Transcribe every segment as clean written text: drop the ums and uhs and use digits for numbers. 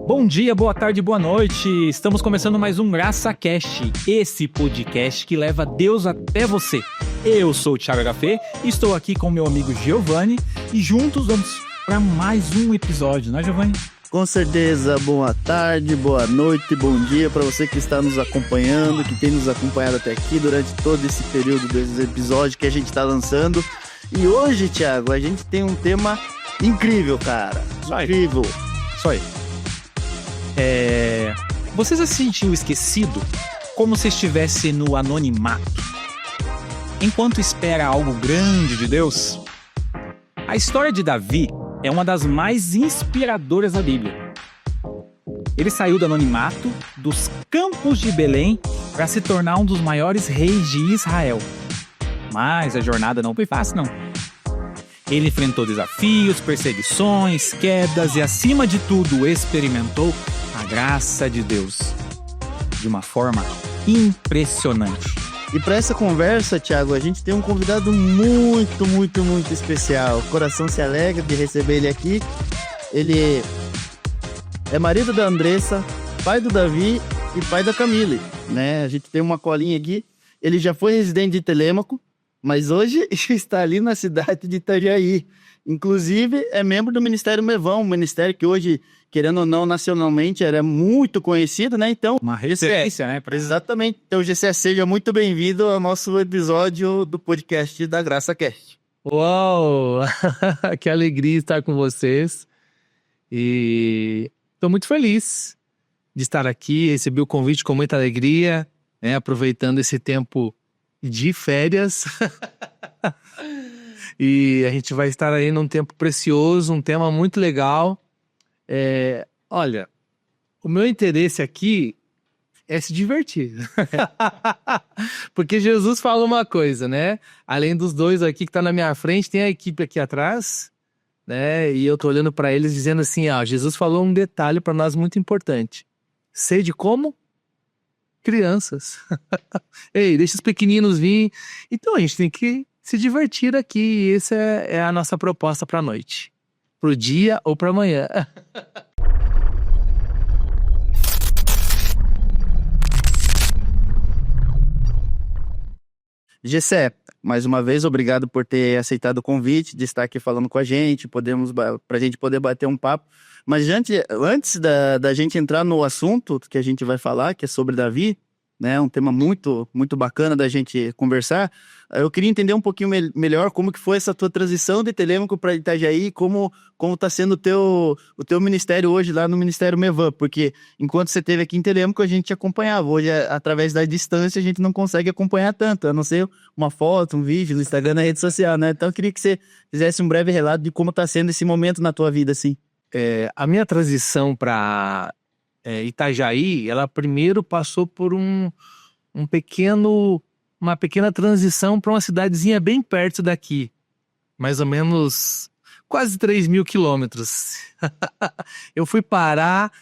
Bom dia, boa tarde, boa noite. Estamos começando mais um GraçaCast, esse podcast que leva Deus até você. Eu sou o Thiago HF, estou aqui com meu amigo Giovanni e juntos vamos para mais um episódio, não é, Giovanni? Com certeza, boa tarde, boa noite, bom dia para você que está nos acompanhando, que tem nos acompanhado até aqui durante todo esse período desses episódios que a gente está lançando. E hoje, Thiago, a gente tem um tema incrível, cara. Incrível. Isso aí. Você já se sentiu esquecido? Como se estivesse no anonimato? Enquanto espera algo grande de Deus? A história de Davi é uma das mais inspiradoras da Bíblia. Ele saiu do anonimato, dos campos de Belém, para se tornar um dos maiores reis de Israel. Mas a jornada não foi fácil, não. Ele enfrentou desafios, perseguições, quedas e, acima de tudo, experimentou a graça de Deus de uma forma impressionante. E para essa conversa, Thiago, a gente tem um convidado muito especial. O coração se alegra de receber ele aqui. Ele é marido da Andressa, pai do Davi e pai da Camille, né? A gente tem uma colinha aqui. Ele já foi residente de Telêmaco, mas hoje está ali na cidade de Itajaí. Inclusive, é membro do Ministério Mevão, um ministério que hoje, querendo ou não, nacionalmente era muito conhecido, né? Então, uma referência, né? Exatamente. Então, GC, seja muito bem-vindo ao nosso episódio do podcast da GraçaCast. Uau! Que alegria estar com vocês. E estou muito feliz de estar aqui, recebi o convite com muita alegria, né? Aproveitando esse tempo de férias. E a gente vai estar aí num tempo precioso, um tema muito legal. Olha, o meu interesse aqui é se divertir. Porque Jesus fala uma coisa, né? Além dos dois aqui que tá na minha frente, tem a equipe aqui atrás, né? E eu tô olhando para eles dizendo assim, Jesus falou um detalhe para nós muito importante. Sede como? Crianças. Ei, deixa os pequeninos vir. Então a gente tem que se divertir aqui. E essa é a nossa proposta para a noite. Pro dia ou para amanhã. Gessé, mais uma vez, obrigado por ter aceitado o convite, de estar aqui falando com a gente, para a gente poder bater um papo. Mas antes da gente entrar no assunto que a gente vai falar, que é sobre Davi, né, um tema muito bacana da gente conversar, eu queria entender um pouquinho melhor como que foi essa tua transição de Telêmaco para Itajaí, como está sendo o teu ministério hoje lá no Ministério Mevan, porque enquanto você esteve aqui em Telêmaco a gente acompanhava, hoje através da distância a gente não consegue acompanhar tanto, a não ser uma foto, um vídeo no Instagram, na rede social, né? Então eu queria que você fizesse um breve relato de como está sendo esse momento na tua vida, assim. A minha transição para Itajaí, ela primeiro passou por uma pequena transição para uma cidadezinha bem perto daqui, mais ou menos quase 3.000 quilômetros. Eu fui parar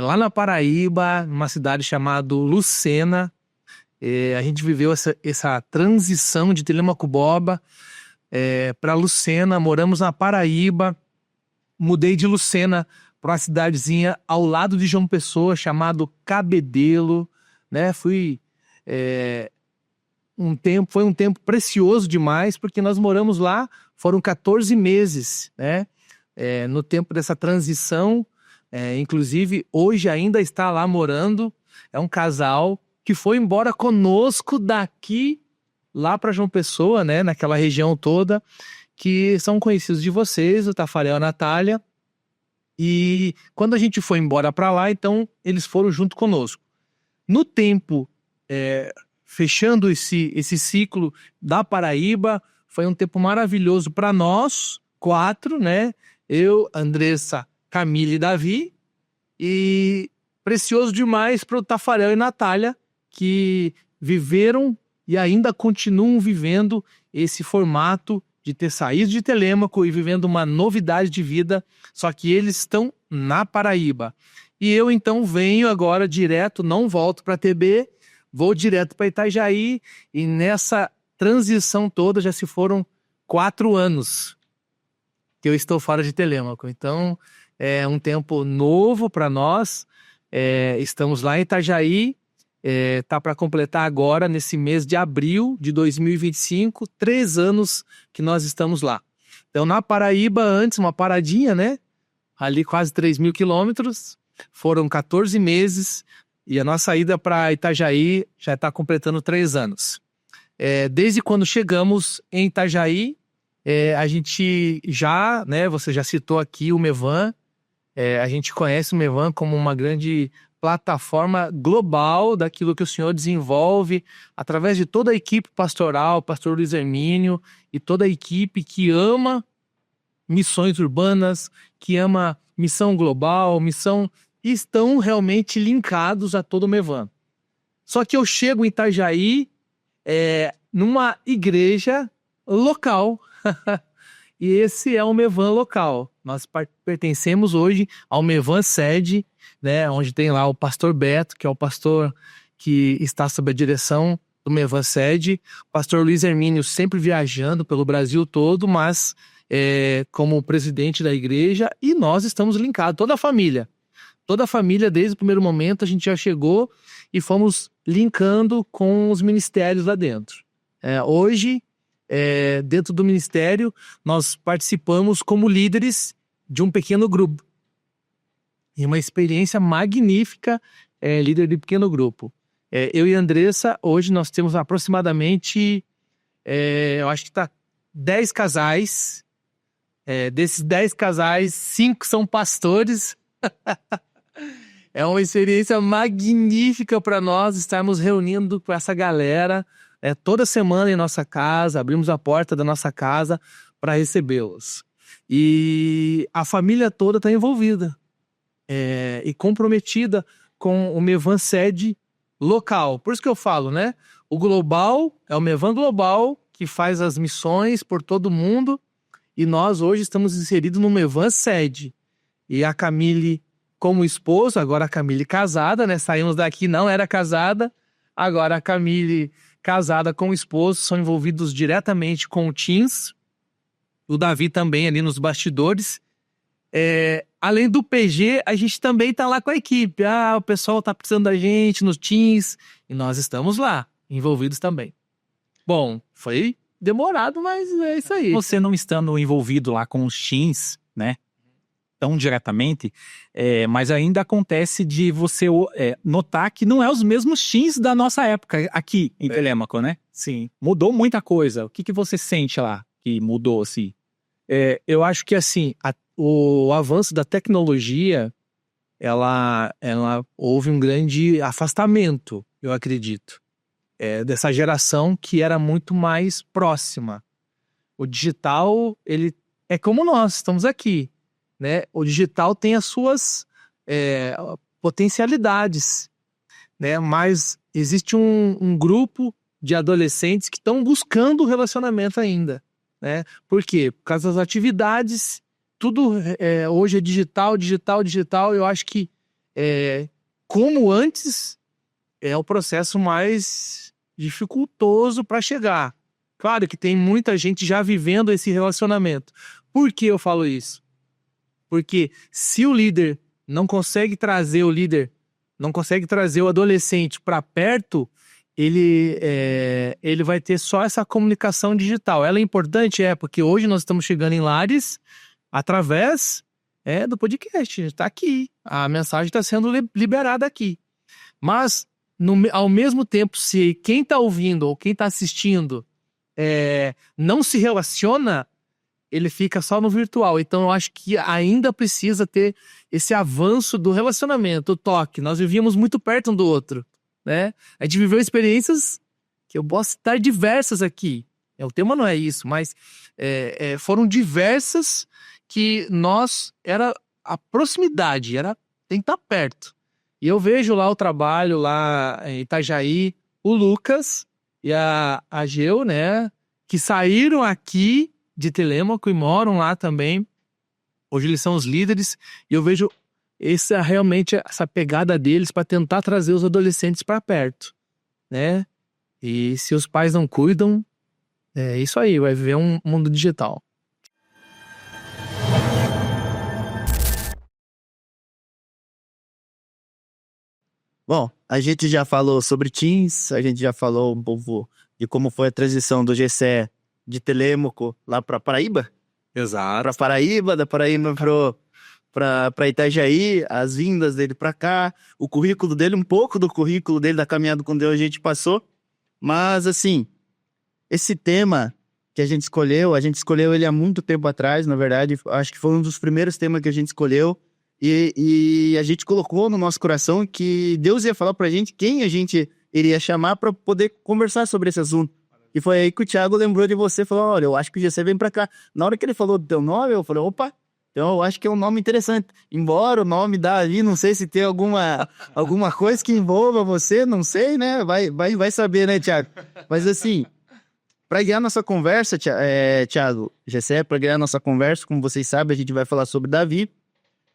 lá na Paraíba, numa cidade chamada Lucena. A gente viveu essa transição de Telêmaco-Borba para Lucena, moramos na Paraíba, mudei de Lucena para uma cidadezinha ao lado de João Pessoa, chamado Cabedelo, né? Foi um tempo precioso demais, porque nós moramos lá, foram 14 meses, né? No tempo dessa transição, inclusive hoje ainda está lá morando, é um casal que foi embora conosco daqui lá para João Pessoa, né? Naquela região toda, que são conhecidos de vocês, o Tafarel e a Natália. E quando a gente foi embora para lá, então eles foram junto conosco. No tempo, fechando esse ciclo da Paraíba, foi um tempo maravilhoso para nós, 4, né? Eu, Andressa, Camille e Davi. E precioso demais para o Tafarel e Natália, que viveram e ainda continuam vivendo esse formato de ter saído de Telêmaco e vivendo uma novidade de vida, só que eles estão na Paraíba. E eu então venho agora direto, não volto para TB, vou direto para Itajaí, e nessa transição toda já se foram 4 anos que eu estou fora de Telêmaco. Então, é um tempo novo para nós. Estamos lá em Itajaí, tá para completar agora, nesse mês de abril de 2025, 3 anos que nós estamos lá. Então, na Paraíba, antes, uma paradinha, né? Ali quase 3.000 quilômetros, foram 14 meses, e a nossa ida para Itajaí já está completando 3 anos. Desde quando chegamos em Itajaí, a gente já, né, você já citou aqui o Mevan, a gente conhece o Mevan como uma grande plataforma global daquilo que o Senhor desenvolve através de toda a equipe pastoral, pastor Luiz Hermínio e toda a equipe que ama missões urbanas, que ama missão global, e estão realmente linkados a todo o Mevan. Só que eu chego em Itajaí numa igreja local. E esse é o Mevan local. Nós pertencemos hoje ao Mevan sede, né, onde tem lá o pastor Beto, que é o pastor que está sob a direção do Mevan sede. O pastor Luiz Hermínio sempre viajando pelo Brasil todo, mas como presidente da igreja, e nós estamos linkados, toda a família. Toda a família, desde o primeiro momento, a gente já chegou e fomos linkando com os ministérios lá dentro. Hoje, dentro do ministério, nós participamos como líderes de um pequeno grupo. E uma experiência magnífica, líder de pequeno grupo. Eu e a Andressa, hoje nós temos aproximadamente, eu acho que está 10 casais. Desses 10 casais, 5 são pastores. É uma experiência magnífica para nós estarmos reunindo com essa galera toda semana em nossa casa, abrimos a porta da nossa casa para recebê-los. E a família toda está envolvida e comprometida com o Mevan sede local. Por isso que eu falo, né? O global é o Mevan global que faz as missões por todo mundo, e nós hoje estamos inseridos no Mevan sede. E a Camille como esposa, agora a Camille casada, né? Saímos daqui, não era casada, agora a Camille casada com o esposo, são envolvidos diretamente com o Teams, o Davi também ali nos bastidores. Além do PG, a gente também está lá com a equipe. O pessoal está precisando da gente nos Teams, e nós estamos lá, envolvidos também. Bom, foi demorado, mas é isso aí. Você não estando envolvido lá com os Teams, né? Tão diretamente, mas ainda acontece de você notar que não é os mesmos teams da nossa época aqui em Telêmaco, né? Sim. Mudou muita coisa. O que você sente lá que mudou, assim? Eu acho que, assim, o avanço da tecnologia, houve um grande afastamento, eu acredito, dessa geração que era muito mais próxima. O digital, ele é como nós, estamos aqui. Né? O digital tem as suas potencialidades, né? Mas existe um grupo de adolescentes que estão buscando o relacionamento ainda, né? Por quê? Por causa das atividades, tudo hoje é digital. Eu acho que, como antes, é o processo mais dificultoso para chegar. Claro que tem muita gente já vivendo esse relacionamento. Por que eu falo isso? Porque se o líder não consegue trazer o adolescente para perto, ele vai ter só essa comunicação digital. Ela é importante? Porque hoje nós estamos chegando em lares através do podcast. Está aqui. A mensagem está sendo liberada aqui. Mas, ao mesmo tempo, se quem está ouvindo ou quem está assistindo não se relaciona, ele fica só no virtual. Então eu acho que ainda precisa ter esse avanço do relacionamento, o toque. Nós vivíamos muito perto um do outro, né? A gente viveu experiências que eu posso citar diversas aqui. O tema não é isso, mas foram diversas que era a proximidade, tem que estar perto. E eu vejo lá o trabalho lá em Itajaí, o Lucas e a Geu, né? Que saíram aqui de Telêmaco e moram lá também. Hoje eles são os líderes, e eu vejo realmente essa pegada deles para tentar trazer os adolescentes para perto, né? E se os pais não cuidam, é isso aí, vai viver um mundo digital. Bom, a gente já falou sobre Teams, a gente já falou um pouco de como foi a transição do Gessé de Telêmaco lá para Paraíba, Exato. da Paraíba para Itajaí, as vindas dele para cá, o currículo dele, um pouco do currículo dele da caminhada com Deus a gente passou, mas assim, esse tema que a gente escolheu ele há muito tempo atrás, na verdade, acho que foi um dos primeiros temas que a gente escolheu, e a gente colocou no nosso coração que Deus ia falar pra gente quem a gente iria chamar para poder conversar sobre esse assunto. E foi aí que o Thiago lembrou de você e falou: olha, eu acho que o GC vem pra cá. Na hora que ele falou do teu nome, eu falei: opa, então eu acho que é um nome interessante. Embora o nome Davi, não sei se tem alguma coisa que envolva você, não sei, né? Vai saber, né, Thiago? Mas assim, para guiar nossa conversa, Thiago, GC, para guiar nossa conversa, como vocês sabem, a gente vai falar sobre Davi.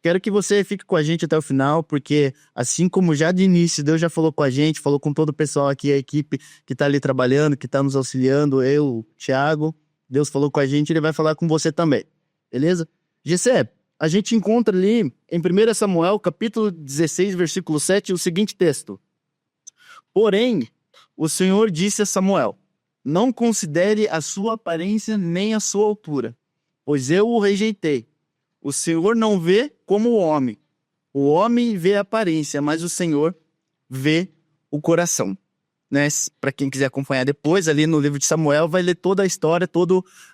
Quero que você fique com a gente até o final, porque assim como já de início, Deus já falou com a gente, falou com todo o pessoal aqui, a equipe que está ali trabalhando, que está nos auxiliando, eu, Thiago, Deus falou com a gente, Ele vai falar com você também, beleza? Gessé, a gente encontra ali em 1 Samuel, capítulo 16, versículo 7, o seguinte texto: porém, o Senhor disse a Samuel: não considere a sua aparência nem a sua altura, pois eu o rejeitei. O Senhor não vê como o homem vê a aparência, mas o Senhor vê o coração. Né? Para quem quiser acompanhar depois, ali no livro de Samuel, vai ler toda a história,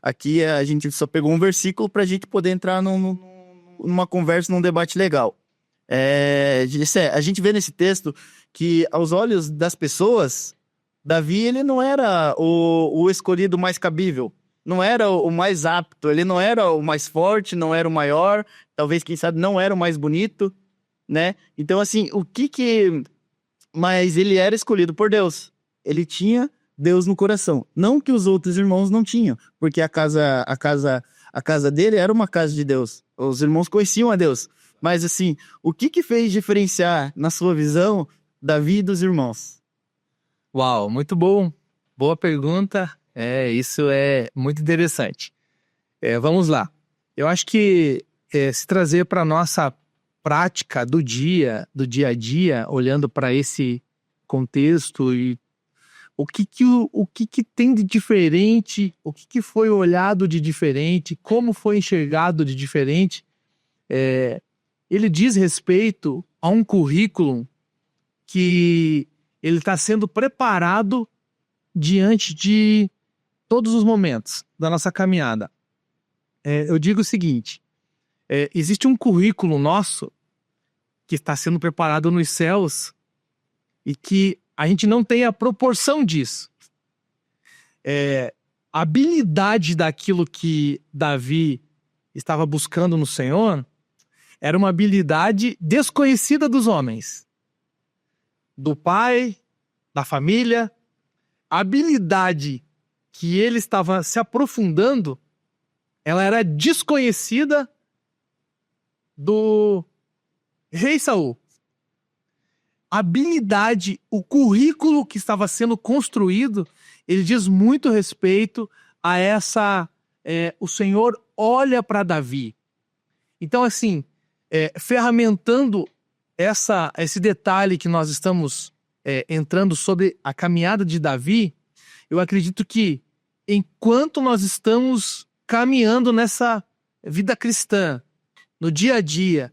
aqui a gente só pegou um versículo para a gente poder entrar numa conversa, num debate legal. A gente vê nesse texto que, aos olhos das pessoas, Davi ele não era o escolhido mais cabível. Não era o mais apto, ele não era o mais forte, não era o maior, talvez, quem sabe, não era o mais bonito, né? Então, assim, Mas ele era escolhido por Deus. Ele tinha Deus no coração. Não que os outros irmãos não tinham, porque a casa dele era uma casa de Deus. Os irmãos conheciam a Deus. Mas, assim, o que fez diferenciar, na sua visão, Davi dos irmãos? Uau, muito bom. Boa pergunta. Isso é muito interessante. Vamos lá. Eu acho que se trazer para a nossa prática do dia a dia, olhando para esse contexto e o que tem de diferente, o que foi olhado de diferente, como foi enxergado de diferente, ele diz respeito a um currículo que ele está sendo preparado diante de todos os momentos da nossa caminhada. Eu digo o seguinte: existe um currículo nosso que está sendo preparado nos céus e que a gente não tem a proporção disso. A habilidade daquilo que Davi estava buscando no Senhor era uma habilidade desconhecida dos homens, do pai, da família. A habilidade que ele estava se aprofundando, ela era desconhecida do rei Saul. A habilidade, o currículo que estava sendo construído, ele diz muito respeito a essa... o Senhor olha para Davi. Então, assim, ferramentando esse detalhe que nós estamos entrando sobre a caminhada de Davi, eu acredito que enquanto nós estamos caminhando nessa vida cristã, no dia a dia,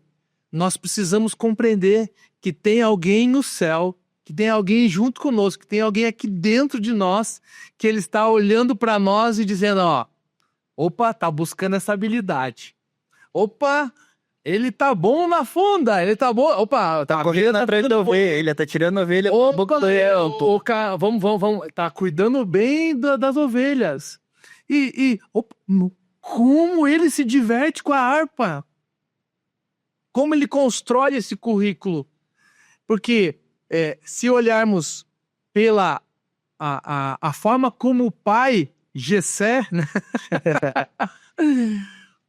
nós precisamos compreender que tem alguém no céu, que tem alguém junto conosco, que tem alguém aqui dentro de nós, que ele está olhando para nós e dizendo: opa, tá buscando essa habilidade. Opa, ele tá bom na funda, ele tá bom. Opa, tá correndo atrás da ovelha, ele tá tirando a ovelha. Opa, vamos, tá cuidando bem das ovelhas. Opa, como ele se diverte com a harpa. Como ele constrói esse currículo. Porque se olharmos pela a forma como o pai Gessé, né?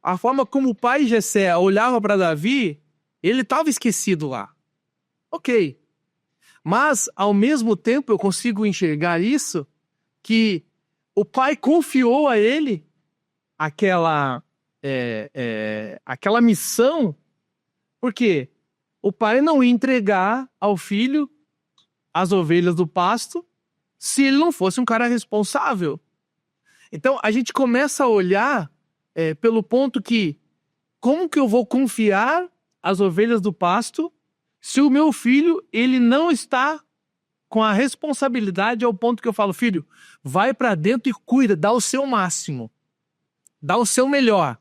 A forma como o pai Gessé olhava para Davi, ele estava esquecido lá. Ok. Mas, ao mesmo tempo, eu consigo enxergar isso, que o pai confiou a ele aquela missão, porque o pai não ia entregar ao filho as ovelhas do pasto se ele não fosse um cara responsável. Então, a gente começa a olhar pelo ponto que como que eu vou confiar as ovelhas do pasto se o meu filho ele não está com a responsabilidade ao ponto que eu falo, filho, vai para dentro e cuida, dá o seu máximo, dá o seu melhor.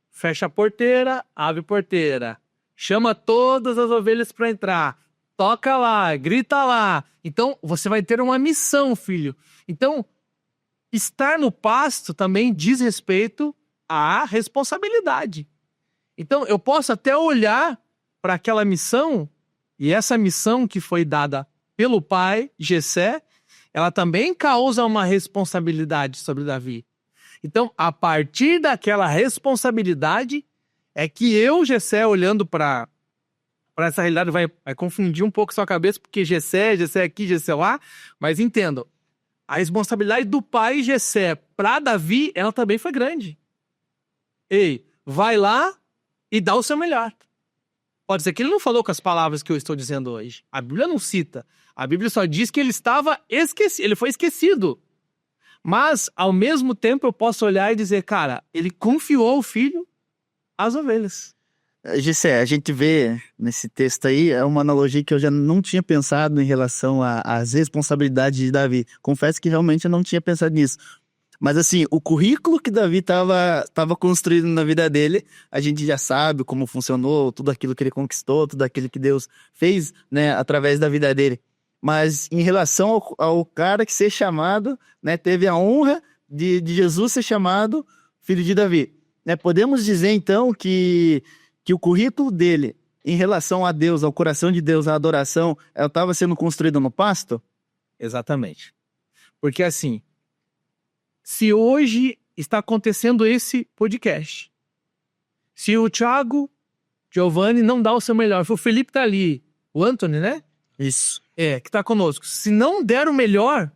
Fecha a porteira, abre a porteira, chama todas as ovelhas para entrar, toca lá, grita lá. Então, você vai ter uma missão, filho. Então, estar no pasto também diz respeito à responsabilidade. Então, eu posso até olhar para aquela missão, e essa missão que foi dada pelo pai, Jessé, ela também causa uma responsabilidade sobre Davi. Então, a partir daquela responsabilidade, é que eu, Jessé, olhando para essa realidade, vai confundir um pouco sua cabeça, porque Jessé aqui, Jessé lá, mas entendo, a responsabilidade do pai Jessé para Davi, ela também foi grande. Ei, vai lá e dá o seu melhor. Pode ser que ele não falou com as palavras que eu estou dizendo hoje. A Bíblia não cita. A Bíblia só diz que ele estava esquecido, ele foi esquecido. Mas, ao mesmo tempo, eu posso olhar e dizer, cara, ele confiou o filho às ovelhas. Gessé, a gente vê nesse texto aí, é uma analogia que eu já não tinha pensado em relação às responsabilidades de Davi. Confesso que realmente eu não tinha pensado nisso. Mas assim, o currículo que Davi estava construindo na vida dele, a gente já sabe como funcionou, tudo aquilo que ele conquistou, tudo aquilo que Deus fez, né, através da vida dele. Mas em relação ao cara que ser chamado, né, teve a honra de Jesus ser chamado filho de Davi. Né, podemos dizer então que o currículo dele em relação a Deus, ao coração de Deus, à adoração, ela estava sendo construída no pasto? Exatamente. Porque assim, se hoje está acontecendo esse podcast, se o Thiago Giovanni não dá o seu melhor, o Felipe tá ali, o Anthony, né? Isso. Que tá conosco. Se não der o melhor,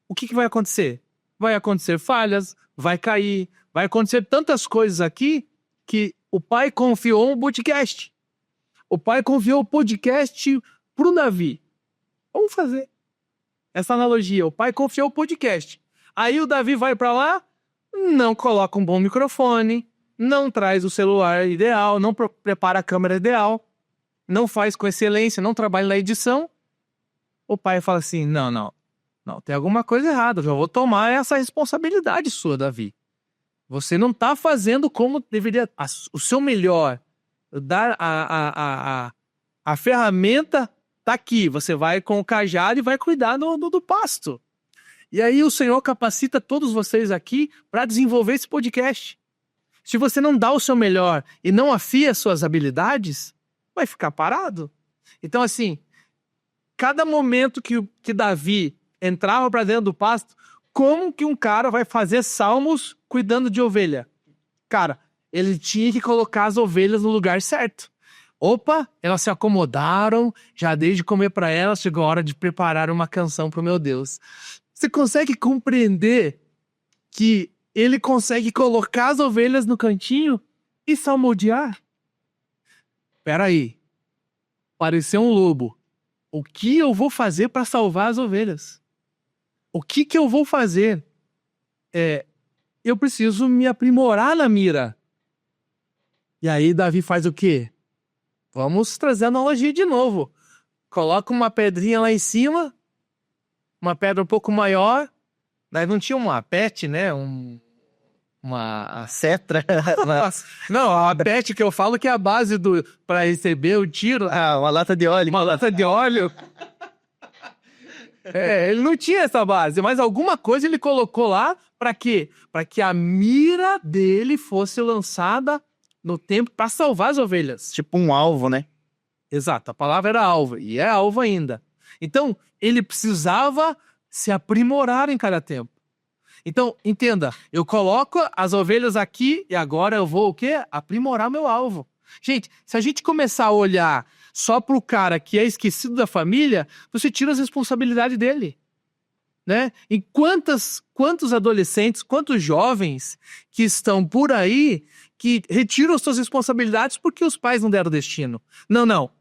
o que vai acontecer? Vai acontecer falhas, vai cair, vai acontecer tantas coisas aqui que o pai confiou um podcast. O pai confiou o podcast pro Davi. Vamos fazer essa analogia. O pai confiou o podcast. Aí o Davi vai para lá, não coloca um bom microfone, não traz o celular ideal, não prepara a câmera ideal, não faz com excelência, não trabalha na edição. O pai fala assim, não, tem alguma coisa errada, eu já vou tomar essa responsabilidade sua, Davi. Você não está fazendo como deveria, o seu melhor. Dar a ferramenta tá aqui, você vai com o cajado e vai cuidar do pasto. E aí o Senhor capacita todos vocês aqui para desenvolver esse podcast. Se você não dá o seu melhor e não afia as suas habilidades, vai ficar parado. Então assim, cada momento que Davi entrava para dentro do pasto, como que um cara vai fazer salmos cuidando de ovelha? Cara, ele tinha que colocar as ovelhas no lugar certo. Opa, elas se acomodaram, já desde comer para elas, chegou a hora de preparar uma canção para o meu Deus. Você consegue compreender que ele consegue colocar as ovelhas no cantinho e salmodiar? Peraí, pareceu um lobo. O que eu vou fazer para salvar as ovelhas? O que eu vou fazer? Eu preciso me aprimorar na mira. E aí Davi faz o quê? Vamos trazer a analogia de novo. Coloca uma pedrinha lá em cima, uma pedra um pouco maior. Daí não tinha uma pet, né? Uma Cetra. Não, a pet que eu falo que é a base para receber o tiro. Uma lata de óleo. Uma lata de óleo. Ele não tinha essa base, mas alguma coisa ele colocou lá para quê? Para que a mira dele fosse lançada no tempo para salvar as ovelhas. Tipo um alvo, né? Exato, a palavra era alvo, e é alvo ainda. Então, ele precisava se aprimorar em cada tempo. Então, entenda, eu coloco as ovelhas aqui e agora eu vou o quê? Aprimorar meu alvo. Gente, se a gente começar a olhar só para o cara que é esquecido da família, você tira as responsabilidades dele. Né? E quantos adolescentes, quantos jovens que estão por aí que retiram suas responsabilidades porque os pais não deram destino. Não.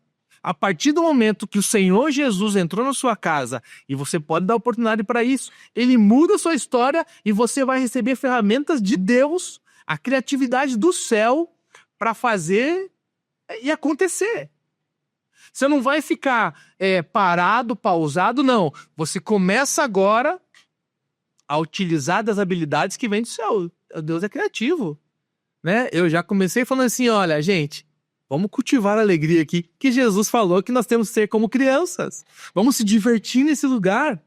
A partir do momento que o Senhor Jesus entrou na sua casa, e você pode dar oportunidade para isso, ele muda a sua história e você vai receber ferramentas de Deus, a criatividade do céu para fazer e acontecer. Você não vai ficar parado, pausado, não. Você começa agora a utilizar das habilidades que vêm do céu. Deus é criativo, né? Eu já comecei falando assim, olha, gente, vamos cultivar a alegria aqui, que Jesus falou que nós temos que ser como crianças. Vamos se divertir nesse lugar.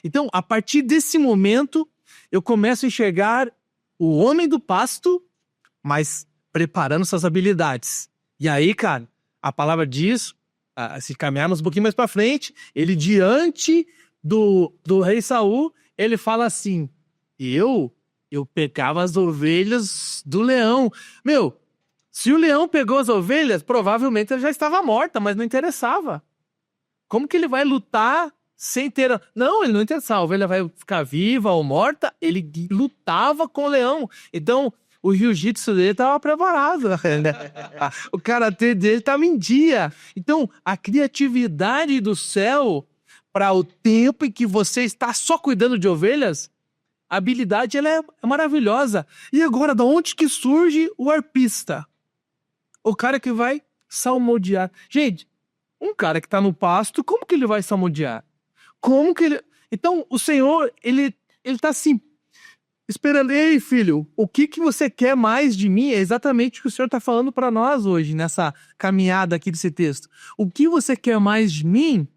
Então, a partir desse momento, eu começo a enxergar o homem do pasto, mas preparando suas habilidades. E aí, cara, a palavra diz, se caminharmos um pouquinho mais para frente, ele diante do rei Saul, ele fala assim, eu pegava as ovelhas do leão. Meu, se o leão pegou as ovelhas, provavelmente ela já estava morta, mas não interessava. Como que ele vai lutar sem ter... Não, ele não interessava. A ovelha vai ficar viva ou morta, ele lutava com o leão. Então, o jiu-jitsu dele estava preparado. O karatê dele estava em dia. Então, a criatividade do céu para o tempo em que você está só cuidando de ovelhas, a habilidade ela é maravilhosa. E agora, de onde que surge o arpista? O cara que vai salmodiar. Gente, um cara que está no pasto, como que ele vai salmodiar? Como que ele... Então, o Senhor, ele está assim, esperando. Ei, filho, o que você quer mais de mim? É exatamente o que o Senhor está falando para nós hoje, nessa caminhada aqui desse texto. O que você quer mais de mim?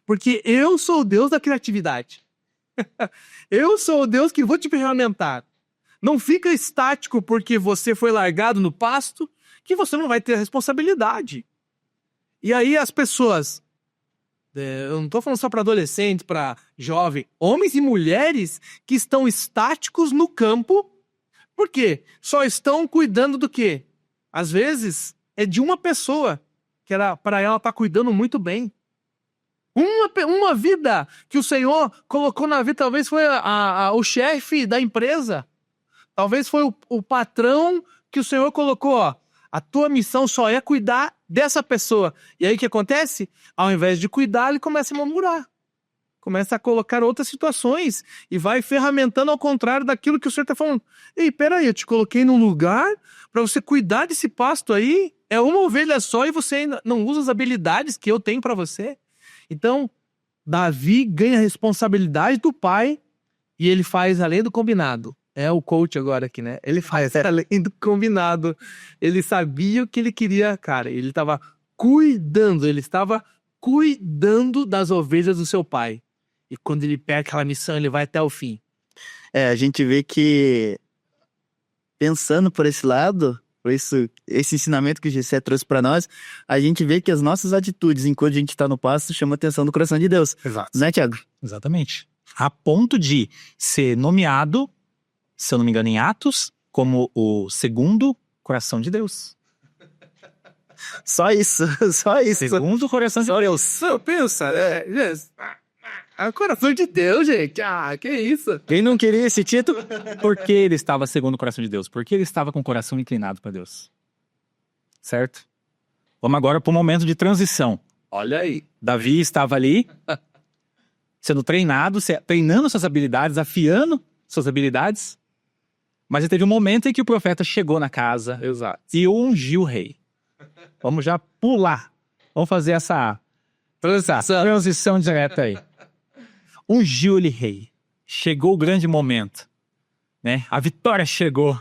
Porque eu sou o Deus da criatividade. Eu sou o Deus que vou te ferramentar. Não fica estático porque você foi largado no pasto, que você não vai ter responsabilidade. E aí as pessoas, eu não estou falando só para adolescente, para jovem, homens e mulheres que estão estáticos no campo, por quê? Só estão cuidando do quê? Às vezes é de uma pessoa, que para ela tá cuidando muito bem. Uma vida que o Senhor colocou na vida, talvez foi o chefe da empresa, talvez foi o patrão que o Senhor colocou, ó, a tua missão só é cuidar dessa pessoa. E aí o que acontece? Ao invés de cuidar, ele começa a murmurar. Começa a colocar outras situações e vai ferramentando ao contrário daquilo que o Senhor está falando. Ei, peraí, eu te coloquei num lugar para você cuidar desse pasto aí. É uma ovelha só e você ainda não usa as habilidades que eu tenho para você. Então, Davi ganha a responsabilidade do pai e ele faz além do combinado. É o coach agora aqui, né? Ele faz além do combinado. Ele sabia o que ele queria, cara. Ele estava cuidando das ovelhas do seu pai. E quando ele pega aquela missão, ele vai até o fim. A gente vê que, pensando por esse lado, por esse ensinamento que o Gessé trouxe para nós, a gente vê que as nossas atitudes, enquanto a gente está no pasto, chamam a atenção do coração de Deus. Exato. Né, Tiago? Exatamente. A ponto de ser nomeado, se eu não me engano, em Atos, como o segundo coração de Deus. Só isso, só isso. Segundo coração de Deus. Pensa, é o coração de Deus, gente. Que isso? Quem não queria esse título? Porque ele estava segundo o coração de Deus. Porque ele estava com o coração inclinado para Deus. Certo? Vamos agora para o momento de transição. Olha aí. Davi estava ali, sendo treinado, treinando suas habilidades, afiando suas habilidades. Mas teve um momento em que o profeta chegou na casa. Exato. E ungiu o rei. Vamos já pular. Vamos fazer essa transição direta aí. Ungiu-lhe rei. Chegou o grande momento, né? A vitória chegou.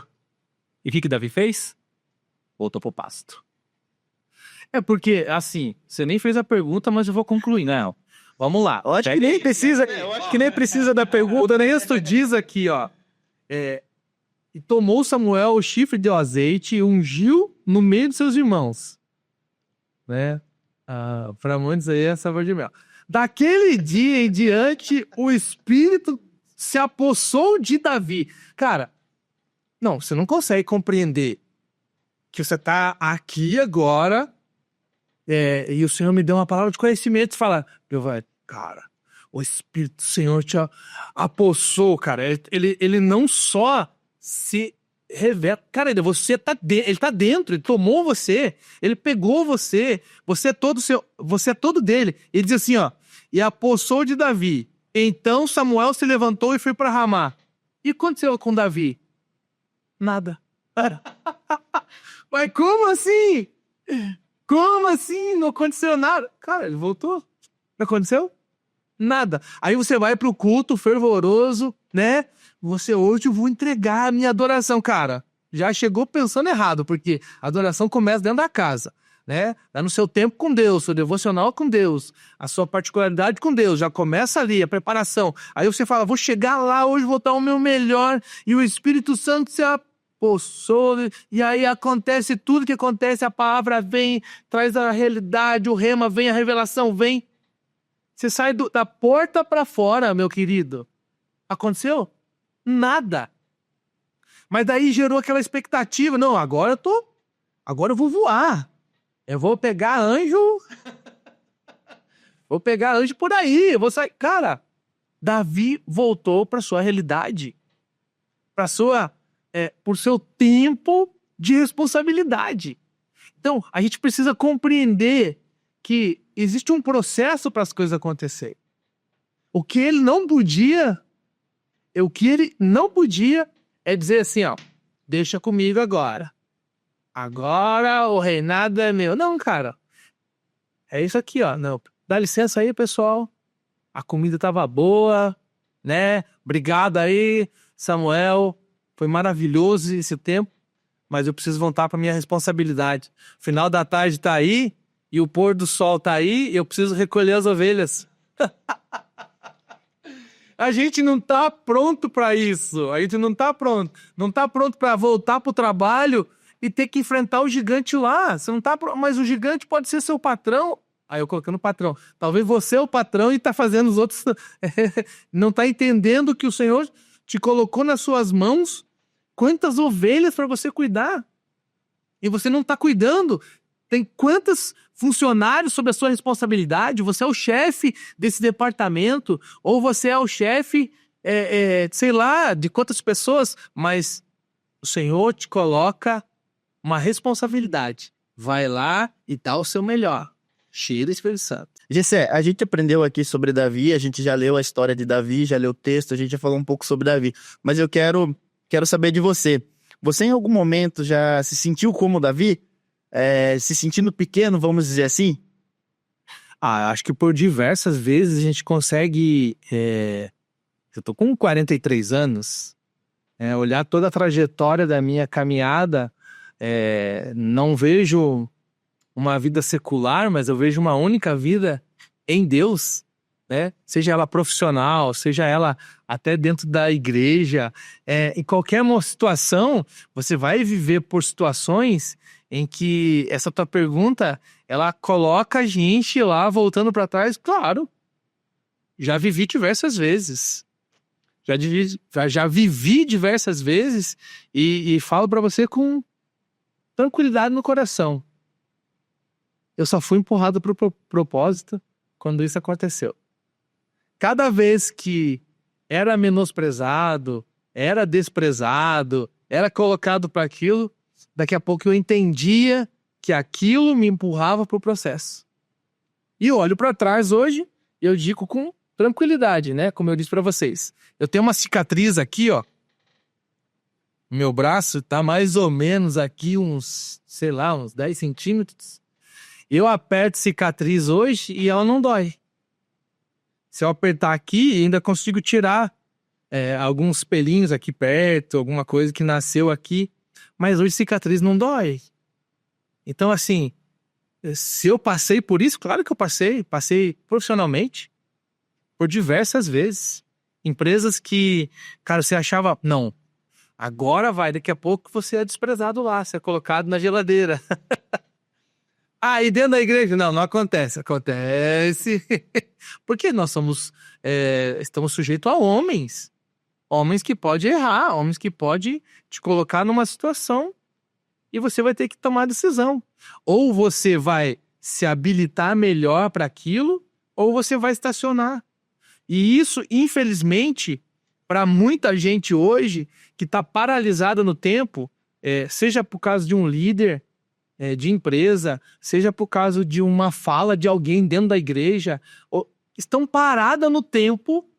E o que Davi fez? Voltou pro pasto. Porque, assim, você nem fez a pergunta, mas eu vou concluir. Não, vamos lá. Acho que nem precisa da pergunta. O texto diz aqui, ó. E tomou Samuel o chifre de azeite e ungiu no meio de seus irmãos. Né? Para muitos aí é sabor de mel. Daquele dia em diante, o Espírito se apossou de Davi. Cara, não, você não consegue compreender que você tá aqui agora e o Senhor me deu uma palavra de conhecimento e fala, cara, o Espírito do Senhor te apossou, cara. Ele não só revela. Cara, ele tá dentro, ele tomou você, ele pegou você, você é todo dele. Ele diz assim, ó, e apossou de Davi. Então Samuel se levantou e foi para Ramá. E o que aconteceu com Davi? Nada. Mas como assim? Como assim? Não aconteceu nada. Cara, ele voltou. Não aconteceu nada. Aí você vai pro culto fervoroso, né? Hoje eu vou entregar a minha adoração. Cara, já chegou pensando errado, porque a adoração começa dentro da casa, né? Tá no seu tempo com Deus, seu devocional com Deus, a sua particularidade com Deus, já começa ali a preparação. Aí você fala, vou chegar lá, hoje vou dar o meu melhor, e o Espírito Santo se apossou, e aí acontece tudo que acontece, a palavra vem, traz a realidade, o rema vem, a revelação vem. Você sai da porta para fora, meu querido. Aconteceu? Nada. Mas daí gerou aquela expectativa. Não, agora eu vou voar. Eu vou pegar anjo. Vou pegar anjo por aí. Eu vou sair. Cara, Davi voltou para sua realidade. Por seu tempo de responsabilidade. Então, a gente precisa compreender que existe um processo para as coisas acontecerem. O que ele não podia é dizer assim, ó, deixa comigo agora. Agora o reinado é meu. Não, cara. É isso aqui, ó. Não, dá licença aí, pessoal. A comida tava boa, né? Obrigado aí, Samuel. Foi maravilhoso esse tempo, mas eu preciso voltar para minha responsabilidade. O final da tarde tá aí e o pôr do sol tá aí e eu preciso recolher as ovelhas. A gente não tá pronto para isso. A gente não tá pronto. Não tá pronto para voltar pro trabalho e ter que enfrentar o gigante lá. Você não tá pronto. Mas o gigante pode ser seu patrão. Aí eu colocando patrão. Talvez você é o patrão e tá fazendo os outros... Não tá entendendo que o Senhor te colocou nas suas mãos quantas ovelhas para você cuidar. E você não tá cuidando. Tem quantos funcionários sob a sua responsabilidade? Você é o chefe desse departamento, ou você é o chefe, sei lá, de quantas pessoas, mas o Senhor te coloca uma responsabilidade. Vai lá e dá o seu melhor. Cheio do Espírito Santo. Gessé, a gente aprendeu aqui sobre Davi, a gente já leu a história de Davi, já leu o texto, a gente já falou um pouco sobre Davi, mas eu quero saber de você. Você em algum momento já se sentiu como Davi? Se sentindo pequeno, vamos dizer assim? Acho que por diversas vezes a gente consegue... Eu tô com 43 anos, olhar toda a trajetória da minha caminhada, não vejo uma vida secular, mas eu vejo uma única vida em Deus, né? Seja ela profissional, seja ela até dentro da igreja. Em qualquer situação, você vai viver por situações em que essa tua pergunta, ela coloca a gente lá voltando para trás. Claro, já vivi diversas vezes. Já vivi diversas vezes e falo para você com tranquilidade no coração. Eu só fui empurrado pro propósito quando isso aconteceu. Cada vez que era menosprezado, era desprezado, era colocado para aquilo, daqui a pouco eu entendia que aquilo me empurrava pro processo. E eu olho para trás hoje e eu digo com tranquilidade, né? Como eu disse para vocês. Eu tenho uma cicatriz aqui, ó. Meu braço tá mais ou menos aqui uns 10 centímetros. Eu aperto cicatriz hoje e ela não dói. Se eu apertar aqui, ainda consigo tirar alguns pelinhos aqui perto, alguma coisa que nasceu aqui. Mas hoje cicatriz não dói. Então, assim, se eu passei por isso, claro que eu passei. Passei profissionalmente por diversas vezes. Empresas que, cara, você achava, não, agora vai, daqui a pouco você é desprezado lá, você é colocado na geladeira. E dentro da igreja? Não acontece. Acontece. Porque nós estamos sujeitos a homens. Homens que podem errar, homens que podem te colocar numa situação e você vai ter que tomar a decisão. Ou você vai se habilitar melhor para aquilo, ou você vai estacionar. E isso, infelizmente, para muita gente hoje que está paralisada no tempo, seja por causa de um líder de empresa, seja por causa de uma fala de alguém dentro da igreja, estão paradas no tempo,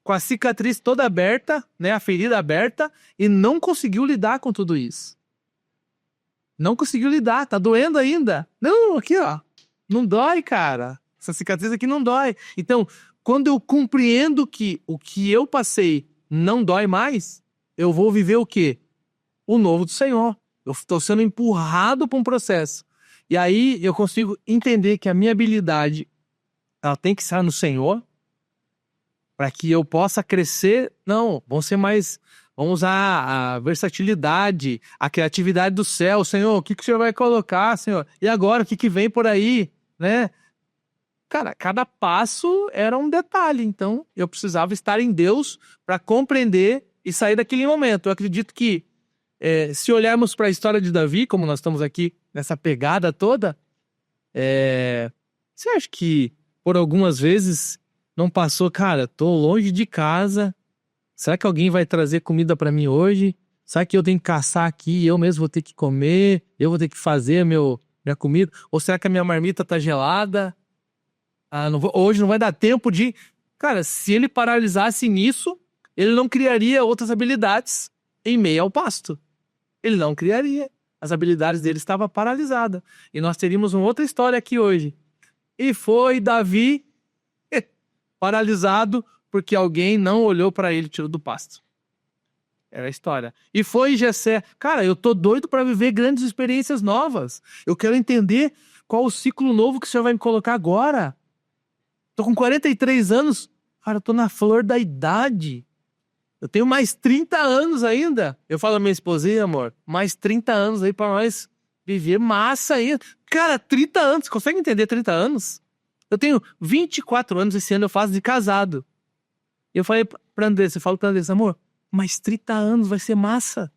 com a cicatriz toda aberta, né, a ferida aberta, e não conseguiu lidar com tudo isso. Não conseguiu lidar, tá doendo ainda. Não, aqui ó, não dói, cara. Essa cicatriz aqui não dói. Então, quando eu compreendo que o que eu passei não dói mais, eu vou viver o quê? O novo do Senhor. Eu estou sendo empurrado para um processo. E aí eu consigo entender que a minha habilidade, ela tem que estar no Senhor, para que eu possa crescer. Não, vamos usar a versatilidade, a criatividade do céu. Senhor, o que o Senhor vai colocar, Senhor? E agora, o que vem por aí, né? Cara, cada passo era um detalhe. Então, eu precisava estar em Deus para compreender e sair daquele momento. Eu acredito que, se olharmos para a história de Davi, como nós estamos aqui nessa pegada toda, você acha que por algumas vezes não passou, cara, tô longe de casa, será que alguém vai trazer comida para mim hoje? Será que eu tenho que caçar aqui, eu mesmo vou ter que comer, eu vou ter que fazer minha comida? Ou será que a minha marmita tá gelada? Hoje não vai dar tempo de... Cara, se ele paralisasse nisso, ele não criaria outras habilidades em meio ao pasto. Ele não criaria. As habilidades dele estavam paralisadas. E nós teríamos uma outra história aqui hoje. E foi Davi paralisado porque alguém não olhou para ele e tirou do pasto. Era a história. E foi Jessé. Cara, eu tô doido para viver grandes experiências novas. Eu quero entender qual o ciclo novo que o Senhor vai me colocar agora. Tô com 43 anos. Cara, eu tô na flor da idade. Eu tenho mais 30 anos ainda. Eu falo à minha esposa, amor, mais 30 anos aí para nós viver massa ainda. Cara, 30 anos. Consegue entender 30 anos? Eu tenho 24 anos, esse ano eu faço de casado. Eu falei pra Andressa, eu falo pra Andressa, amor, mais 30 anos vai ser massa.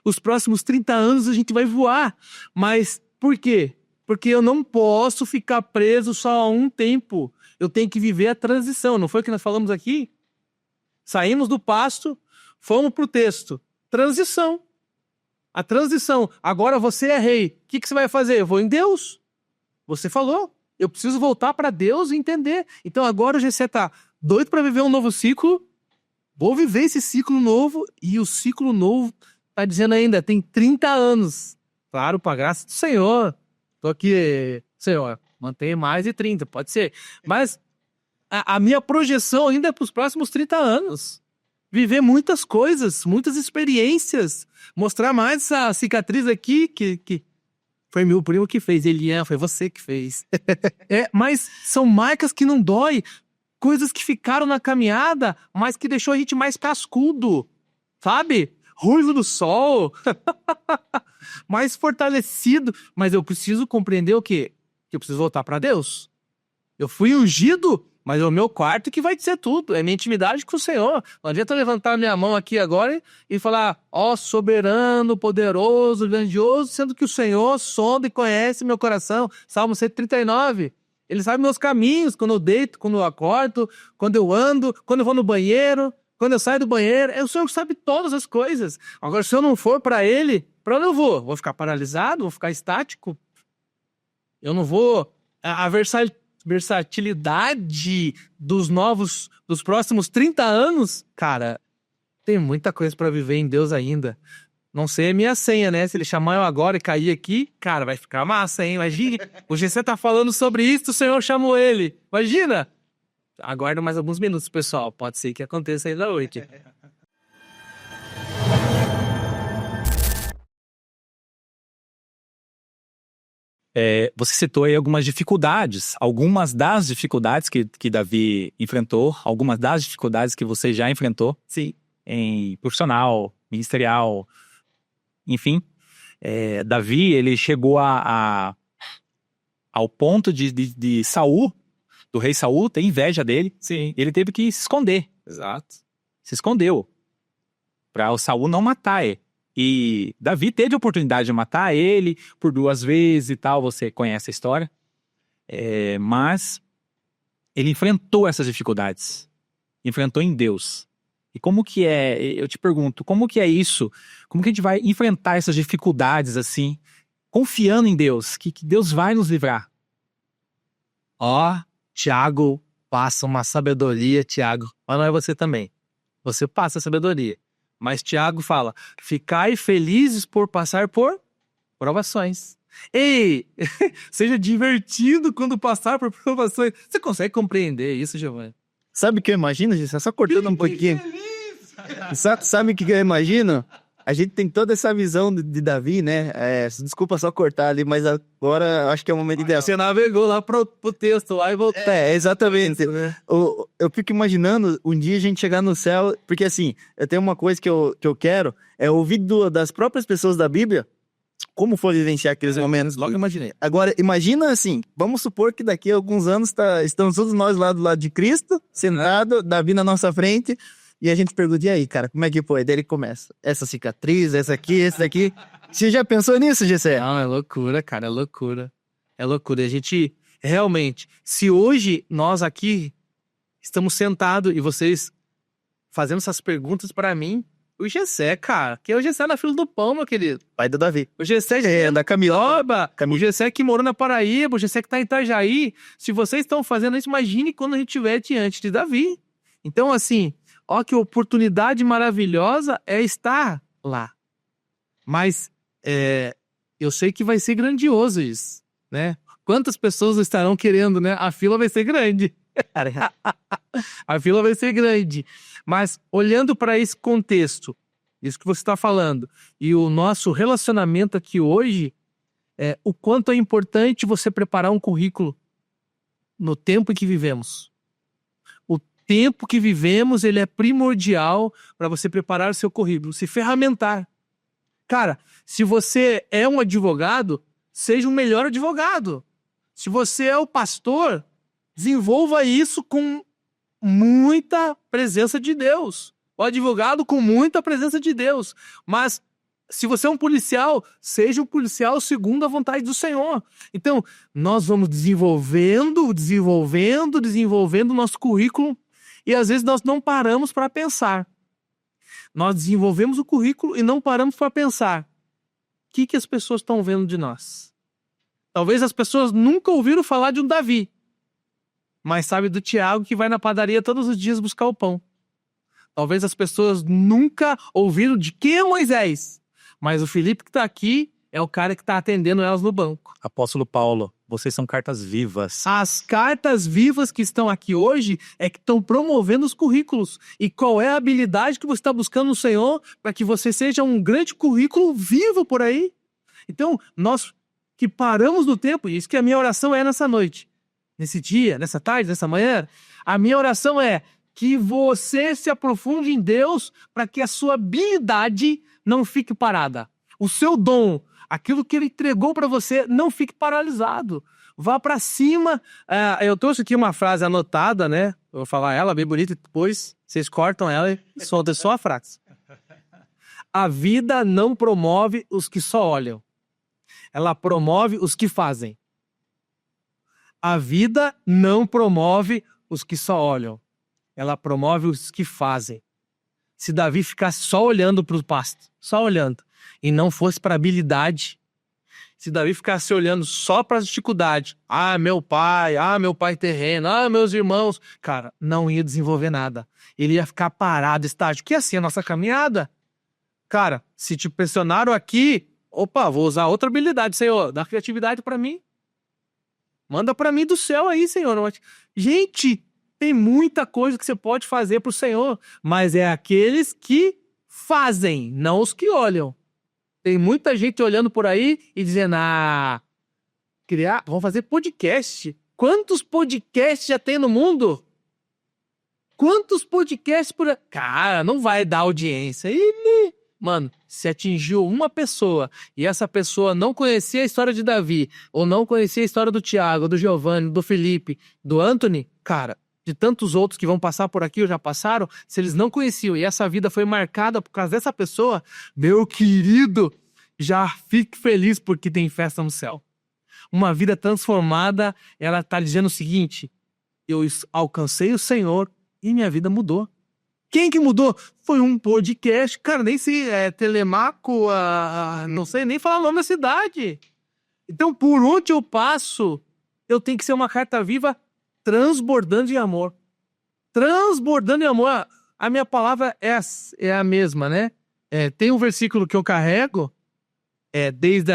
Os próximos 30 anos a gente vai voar. Mas por quê? Porque eu não posso ficar preso só a um tempo. Eu tenho que viver a transição. Não foi o que nós falamos aqui? Saímos do pasto, fomos pro texto. Transição. A transição. Agora você é rei. O que você vai fazer? Eu vou em Deus. Você falou. Eu preciso voltar para Deus e entender. Então agora o Jessé tá doido para viver um novo ciclo. Vou viver esse ciclo novo. E o ciclo novo tá dizendo ainda, tem 30 anos. Claro, para a graça do Senhor. Tô aqui, Senhor, mantém mais de 30, pode ser. Mas a minha projeção ainda é para os próximos 30 anos. Viver muitas coisas, muitas experiências. Mostrar mais essa cicatriz aqui que foi meu primo que fez, Elian, foi você que fez. Mas são marcas que não dói, coisas que ficaram na caminhada, mas que deixou a gente mais cascudo, sabe? Ruivo do sol, mais fortalecido. Mas eu preciso compreender o quê? Que eu preciso voltar para Deus. Eu fui ungido, mas é o meu quarto que vai dizer tudo. É minha intimidade com o Senhor. Não adianta eu levantar minha mão aqui agora e falar, ó, soberano, poderoso, grandioso, sendo que o Senhor sonda e conhece meu coração. Salmo 139. Ele sabe meus caminhos, quando eu deito, quando eu acordo, quando eu ando, quando eu vou no banheiro, quando eu saio do banheiro. É o Senhor que sabe todas as coisas. Agora, se eu não for para Ele, para onde eu vou? Vou ficar paralisado? Vou ficar estático? Eu não vou... A versatilidade dos próximos 30 anos, cara, tem muita coisa pra viver em Deus ainda. Não sei a minha senha, né? Se ele chamar eu agora e cair aqui, cara, vai ficar massa, hein? Imagine, o GC tá falando sobre isso, o Senhor chamou ele. Imagina! Aguarda mais alguns minutos, pessoal. Pode ser que aconteça ainda hoje. Você citou aí algumas dificuldades, algumas das dificuldades que Davi enfrentou, algumas das dificuldades que você já enfrentou. Sim. Em profissional, ministerial, enfim. Davi, ele chegou ao ponto de Saul, do rei Saul, ter inveja dele. Sim. Ele teve que se esconder. Exato. Se escondeu para o Saul não matar ele. E Davi teve a oportunidade de matar ele por 2 vezes e tal, você conhece a história. Mas ele enfrentou essas dificuldades. Enfrentou em Deus. E como que é, eu te pergunto, como que é isso? Como que a gente vai enfrentar essas dificuldades assim, confiando em Deus, que Deus vai nos livrar? Ó, Tiago passa uma sabedoria, Tiago. Mas não é você também. Você passa a sabedoria. Mas Tiago fala, ficai felizes por passar por provações. Ei, seja divertido quando passar por provações. Você consegue compreender isso, Giovanni? Sabe o que eu imagino, gente? Só cortando um pouquinho. Sabe o que eu imagino? A gente tem toda essa visão de Davi, né? Desculpa só cortar ali, mas agora acho que é o momento ideal. Você navegou lá pro texto lá e voltou. Exatamente. Né? Eu fico imaginando um dia a gente chegar no céu, porque assim, eu tenho uma coisa que eu quero, é ouvir das próprias pessoas da Bíblia como foi vivenciar aqueles momentos. Logo imaginei. Agora, imagina assim, vamos supor que daqui a alguns anos estamos todos nós lá do lado de Cristo, sentado, Davi na nossa frente, e a gente pergunta, e aí, cara, como é que foi? Daí ele começa, essa cicatriz, essa aqui, esse daqui. Você já pensou nisso, Gessé? Não, é loucura, cara, é loucura. É loucura. E a gente, realmente, se hoje nós aqui estamos sentados e vocês fazendo essas perguntas pra mim, o Gessé, cara, que é o Gessé na fila do pão, meu querido. Pai do Davi. O Gessé da Camila. O Gessé que morou na Paraíba, o Gessé que tá em Itajaí. Se vocês estão fazendo isso, imagine quando a gente estiver diante de Davi. Então, assim, ó que oportunidade maravilhosa é estar lá. Mas eu sei que vai ser grandioso isso, né? Quantas pessoas estarão querendo, né? A fila vai ser grande. A fila vai ser grande. Mas olhando para esse contexto, isso que você está falando, e o nosso relacionamento aqui hoje, o quanto é importante você preparar um currículo no tempo em que vivemos. O tempo que vivemos, ele é primordial para você preparar o seu currículo, se ferramentar. Cara, se você é um advogado, seja um melhor advogado. Se você é o pastor, desenvolva isso com muita presença de Deus. O advogado com muita presença de Deus. Mas se você é um policial, seja um policial segundo a vontade do Senhor. Então, nós vamos desenvolvendo o nosso currículo e às vezes nós não paramos para pensar. Nós desenvolvemos o currículo e não paramos para pensar. O que as pessoas estão vendo de nós? Talvez as pessoas nunca ouviram falar de um Davi, mas sabe do Tiago que vai na padaria todos os dias buscar o pão. Talvez as pessoas nunca ouviram de quem é Moisés, mas o Felipe que está aqui é o cara que está atendendo elas no banco. Apóstolo Paulo, vocês são cartas vivas. As cartas vivas que estão aqui hoje é que estão promovendo os currículos. E qual é a habilidade que você está buscando no Senhor para que você seja um grande currículo vivo por aí? Então, nós que paramos no tempo, e isso que a minha oração é nessa noite, nesse dia, nessa tarde, nessa manhã, a minha oração é que você se aprofunde em Deus para que a sua habilidade não fique parada. O seu dom, aquilo que Ele entregou para você, não fique paralisado. Vá para cima. Eu trouxe aqui uma frase anotada, né? Eu vou falar ela bem bonita e depois vocês cortam ela e soltam só a frase. A vida não promove os que só olham. Ela promove os que fazem. A vida não promove os que só olham. Ela promove os que fazem. Se Davi ficasse só olhando para o pasto, só olhando, e não fosse para a habilidade, se Davi ficasse olhando só para as dificuldades, meu pai terreno, meus irmãos, cara, não ia desenvolver nada. Ele ia ficar parado, estágio, que é assim a nossa caminhada. Cara, se te pressionaram aqui, vou usar outra habilidade, Senhor, dá criatividade para mim. Manda para mim do céu aí, Senhor. Gente, tem muita coisa que você pode fazer pro Senhor, mas é aqueles que fazem, não os que olham. Tem muita gente olhando por aí e dizendo, vamos fazer podcast. Quantos podcasts já tem no mundo? Quantos podcasts por aí? Cara, não vai dar audiência. Mano, se atingiu uma pessoa e essa pessoa não conhecia a história de Davi, ou não conhecia a história do Tiago, do Giovanni, do Felipe, do Anthony, cara, de tantos outros que vão passar por aqui ou já passaram, se eles não conheciam e essa vida foi marcada por causa dessa pessoa, meu querido, já fique feliz porque tem festa no céu. Uma vida transformada, ela tá dizendo o seguinte, eu alcancei o Senhor e minha vida mudou. Quem que mudou? Foi um podcast. Cara, nem sei, Telemaco, não sei nem falar o nome da cidade. Então, por onde eu passo, eu tenho que ser uma carta viva transbordando em amor. Transbordando em amor. A minha palavra é a mesma, né? Tem um versículo que eu carrego, desde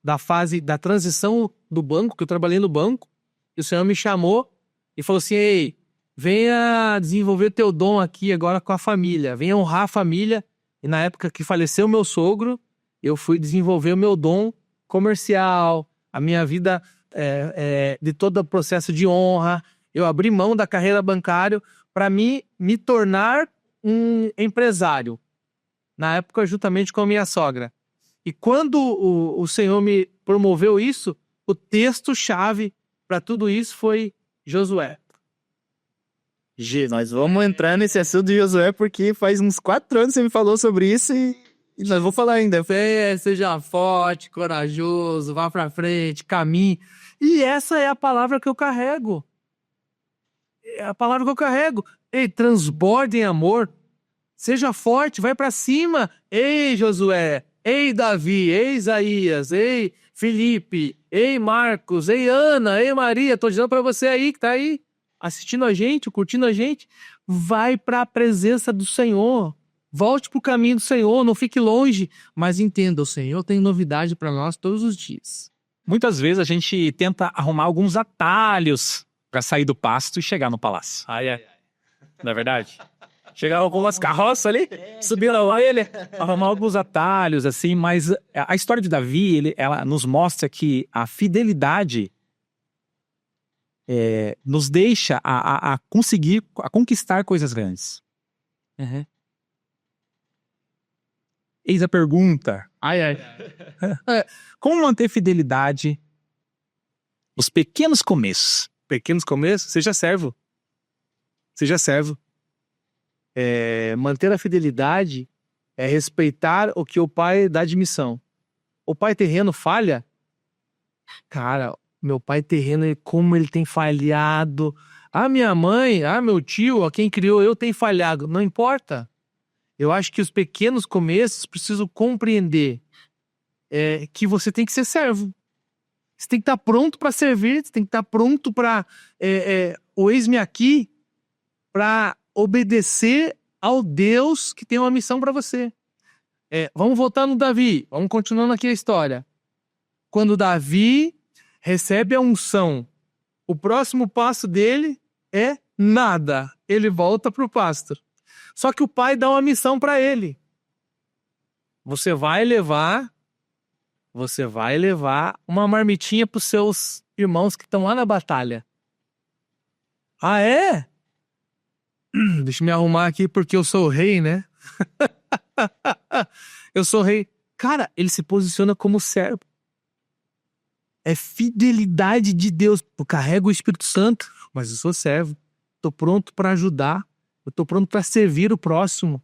da fase da transição do banco, que eu trabalhei no banco, e o Senhor me chamou e falou assim: ei, venha desenvolver teu dom aqui agora com a família, venha honrar a família. E na época que faleceu meu sogro, eu fui desenvolver o meu dom comercial, a minha vida de todo o processo de honra. Eu abri mão da carreira bancária para me tornar um empresário. Na época, juntamente com a minha sogra. E quando o Senhor me promoveu isso, o texto-chave para tudo isso foi Josué. Nós vamos entrar nesse assunto de Josué, porque faz uns 4 anos que você me falou sobre isso e nós vamos falar ainda. Seja forte, corajoso, vá pra frente, caminhe. E essa é a palavra que eu carrego. É a palavra que eu carrego. Ei, transborde em amor. Seja forte, vai pra cima. Ei, Josué. Ei, Davi. Ei, Isaías. Ei, Felipe. Ei, Marcos. Ei, Ana. Ei, Maria. Tô dizendo pra você aí que tá aí assistindo a gente, curtindo a gente. Vai pra presença do Senhor. Volte pro caminho do Senhor. Não fique longe. Mas entenda, o Senhor tem novidade pra nós todos os dias. Muitas vezes a gente tenta arrumar alguns atalhos para sair do pasto e chegar no palácio. Não é verdade? Chegar algumas carroças ali, subir lá ele, arrumar alguns atalhos, assim, mas a história de Davi, ela nos mostra que a fidelidade nos deixa a conquistar coisas grandes. Uhum. Eis a pergunta. Como manter fidelidade nos pequenos começos? Pequenos começos, seja servo. Seja servo. Manter a fidelidade é respeitar o que o pai dá de missão. O pai terreno falha. Cara, meu pai terreno, como ele tem falhado. A minha mãe, meu tio, quem criou eu, tem falhado. Não importa. Eu acho que os pequenos começos precisam compreender que você tem que ser servo. Você tem que estar pronto para servir, você tem que estar pronto para o eis-me aqui, para obedecer ao Deus que tem uma missão para você. Vamos voltar no Davi, vamos continuando aqui a história. Quando Davi recebe a unção, o próximo passo dele é nada. Ele volta para o pasto. Só que o pai dá uma missão para ele. Você vai levar uma marmitinha para os seus irmãos que estão lá na batalha. Ah, é? Deixa eu me arrumar aqui porque eu sou o rei, né? Eu sou o rei. Cara, ele se posiciona como servo. É fidelidade de Deus. Eu carrego o Espírito Santo, mas eu sou servo. Estou pronto para ajudar. Eu estou pronto para servir o próximo.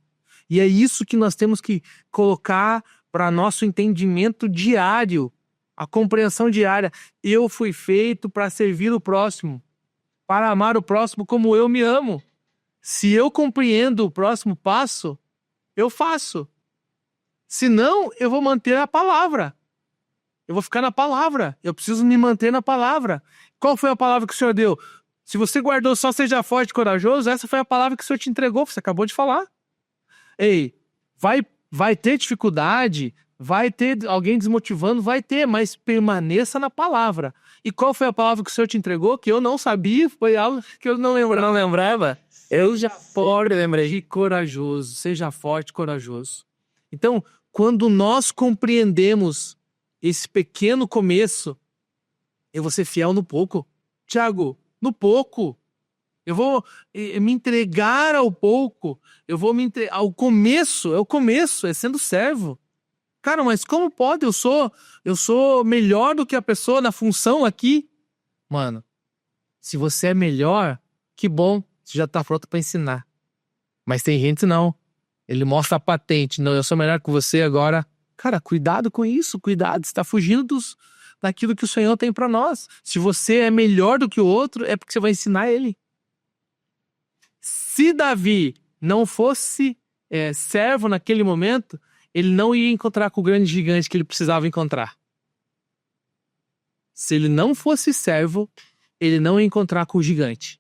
E é isso que nós temos que colocar para nosso entendimento diário, a compreensão diária. Eu fui feito para servir o próximo, para amar o próximo como eu me amo. Se eu compreendo o próximo passo, eu faço. Se não, eu vou manter a palavra. Eu vou ficar na palavra. Eu preciso me manter na palavra. Qual foi a palavra que o Senhor deu? Se você guardou só seja forte e corajoso, essa foi a palavra que o Senhor te entregou, você acabou de falar. Ei, vai ter dificuldade, vai ter alguém desmotivando, vai ter, mas permaneça na palavra. E qual foi a palavra que o Senhor te entregou, que eu não sabia, foi algo que eu não lembrava? Eu já lembrei, corajoso, seja forte e corajoso. Então, quando nós compreendemos esse pequeno começo, eu vou ser fiel no pouco. Tiago, no pouco. Eu vou me entregar ao pouco. Eu vou me entregar ao começo. É o começo, é sendo servo. Cara, mas como pode? Eu sou melhor do que a pessoa na função aqui. Mano, se você é melhor, que bom. Você já tá pronto para ensinar. Mas tem gente não. Ele mostra a patente. Não, eu sou melhor que você agora. Cara, cuidado com isso. Cuidado. Você tá fugindo daquilo que o Senhor tem para nós. Se você é melhor do que o outro, é porque você vai ensinar ele. Se Davi não fosse servo naquele momento, ele não ia encontrar com o grande gigante que ele precisava encontrar. Se ele não fosse servo, ele não ia encontrar com o gigante.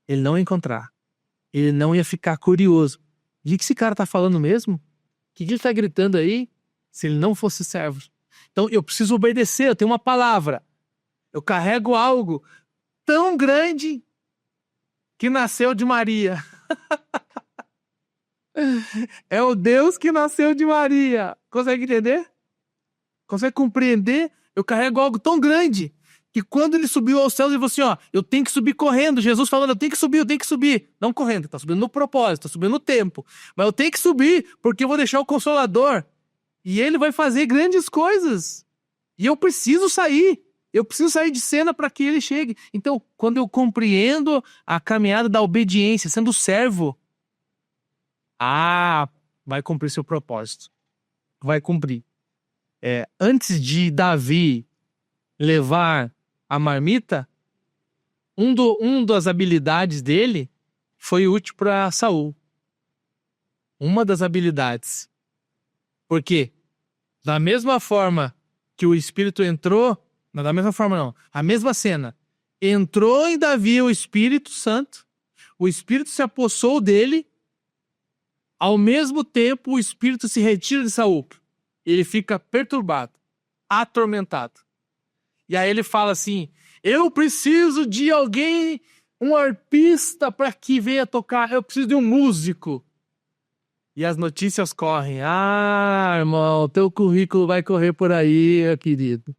Ele não ia encontrar. Ele não ia ficar curioso. O que esse cara tá falando mesmo? O que ele tá gritando aí? Se ele não fosse servo. Então eu preciso obedecer, eu tenho uma palavra. Eu carrego algo tão grande que nasceu de Maria. É o Deus que nasceu de Maria. Consegue entender? Consegue compreender? Eu carrego algo tão grande que quando ele subiu aos céus, ele falou assim, ó, eu tenho que subir correndo. Jesus falando, eu tenho que subir, eu tenho que subir. Não correndo, tá subindo no propósito, tá subindo no tempo. Mas eu tenho que subir, porque eu vou deixar o Consolador. E ele vai fazer grandes coisas. E eu preciso sair. Eu preciso sair de cena para que ele chegue. Então, quando eu compreendo a caminhada da obediência, sendo servo, vai cumprir seu propósito. Vai cumprir. Antes de Davi levar a marmita, um das habilidades dele foi útil para Saul. Uma das habilidades. Por quê? Da mesma forma que o Espírito entrou, não da mesma forma não, a mesma cena, entrou em Davi o Espírito Santo, o Espírito se apossou dele, ao mesmo tempo o Espírito se retira de Saul. Ele fica perturbado, atormentado. E aí ele fala assim, eu preciso de alguém, um arpista para que venha tocar, eu preciso de um músico. E as notícias correm, irmão, teu currículo vai correr por aí, meu querido.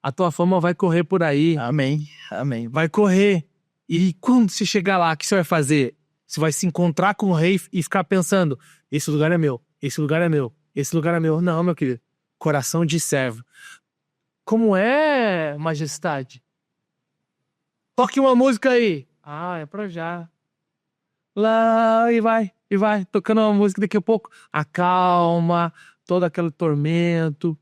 A tua fama vai correr por aí. Amém, amém. Vai correr. E quando você chegar lá, o que você vai fazer? Você vai se encontrar com o rei e ficar pensando, esse lugar é meu, esse lugar é meu, esse lugar é meu. Não, meu querido, coração de servo. Como é, majestade? Toque uma música aí. É pra já. Lá, e vai, tocando uma música daqui a pouco. Acalma, todo aquele tormento,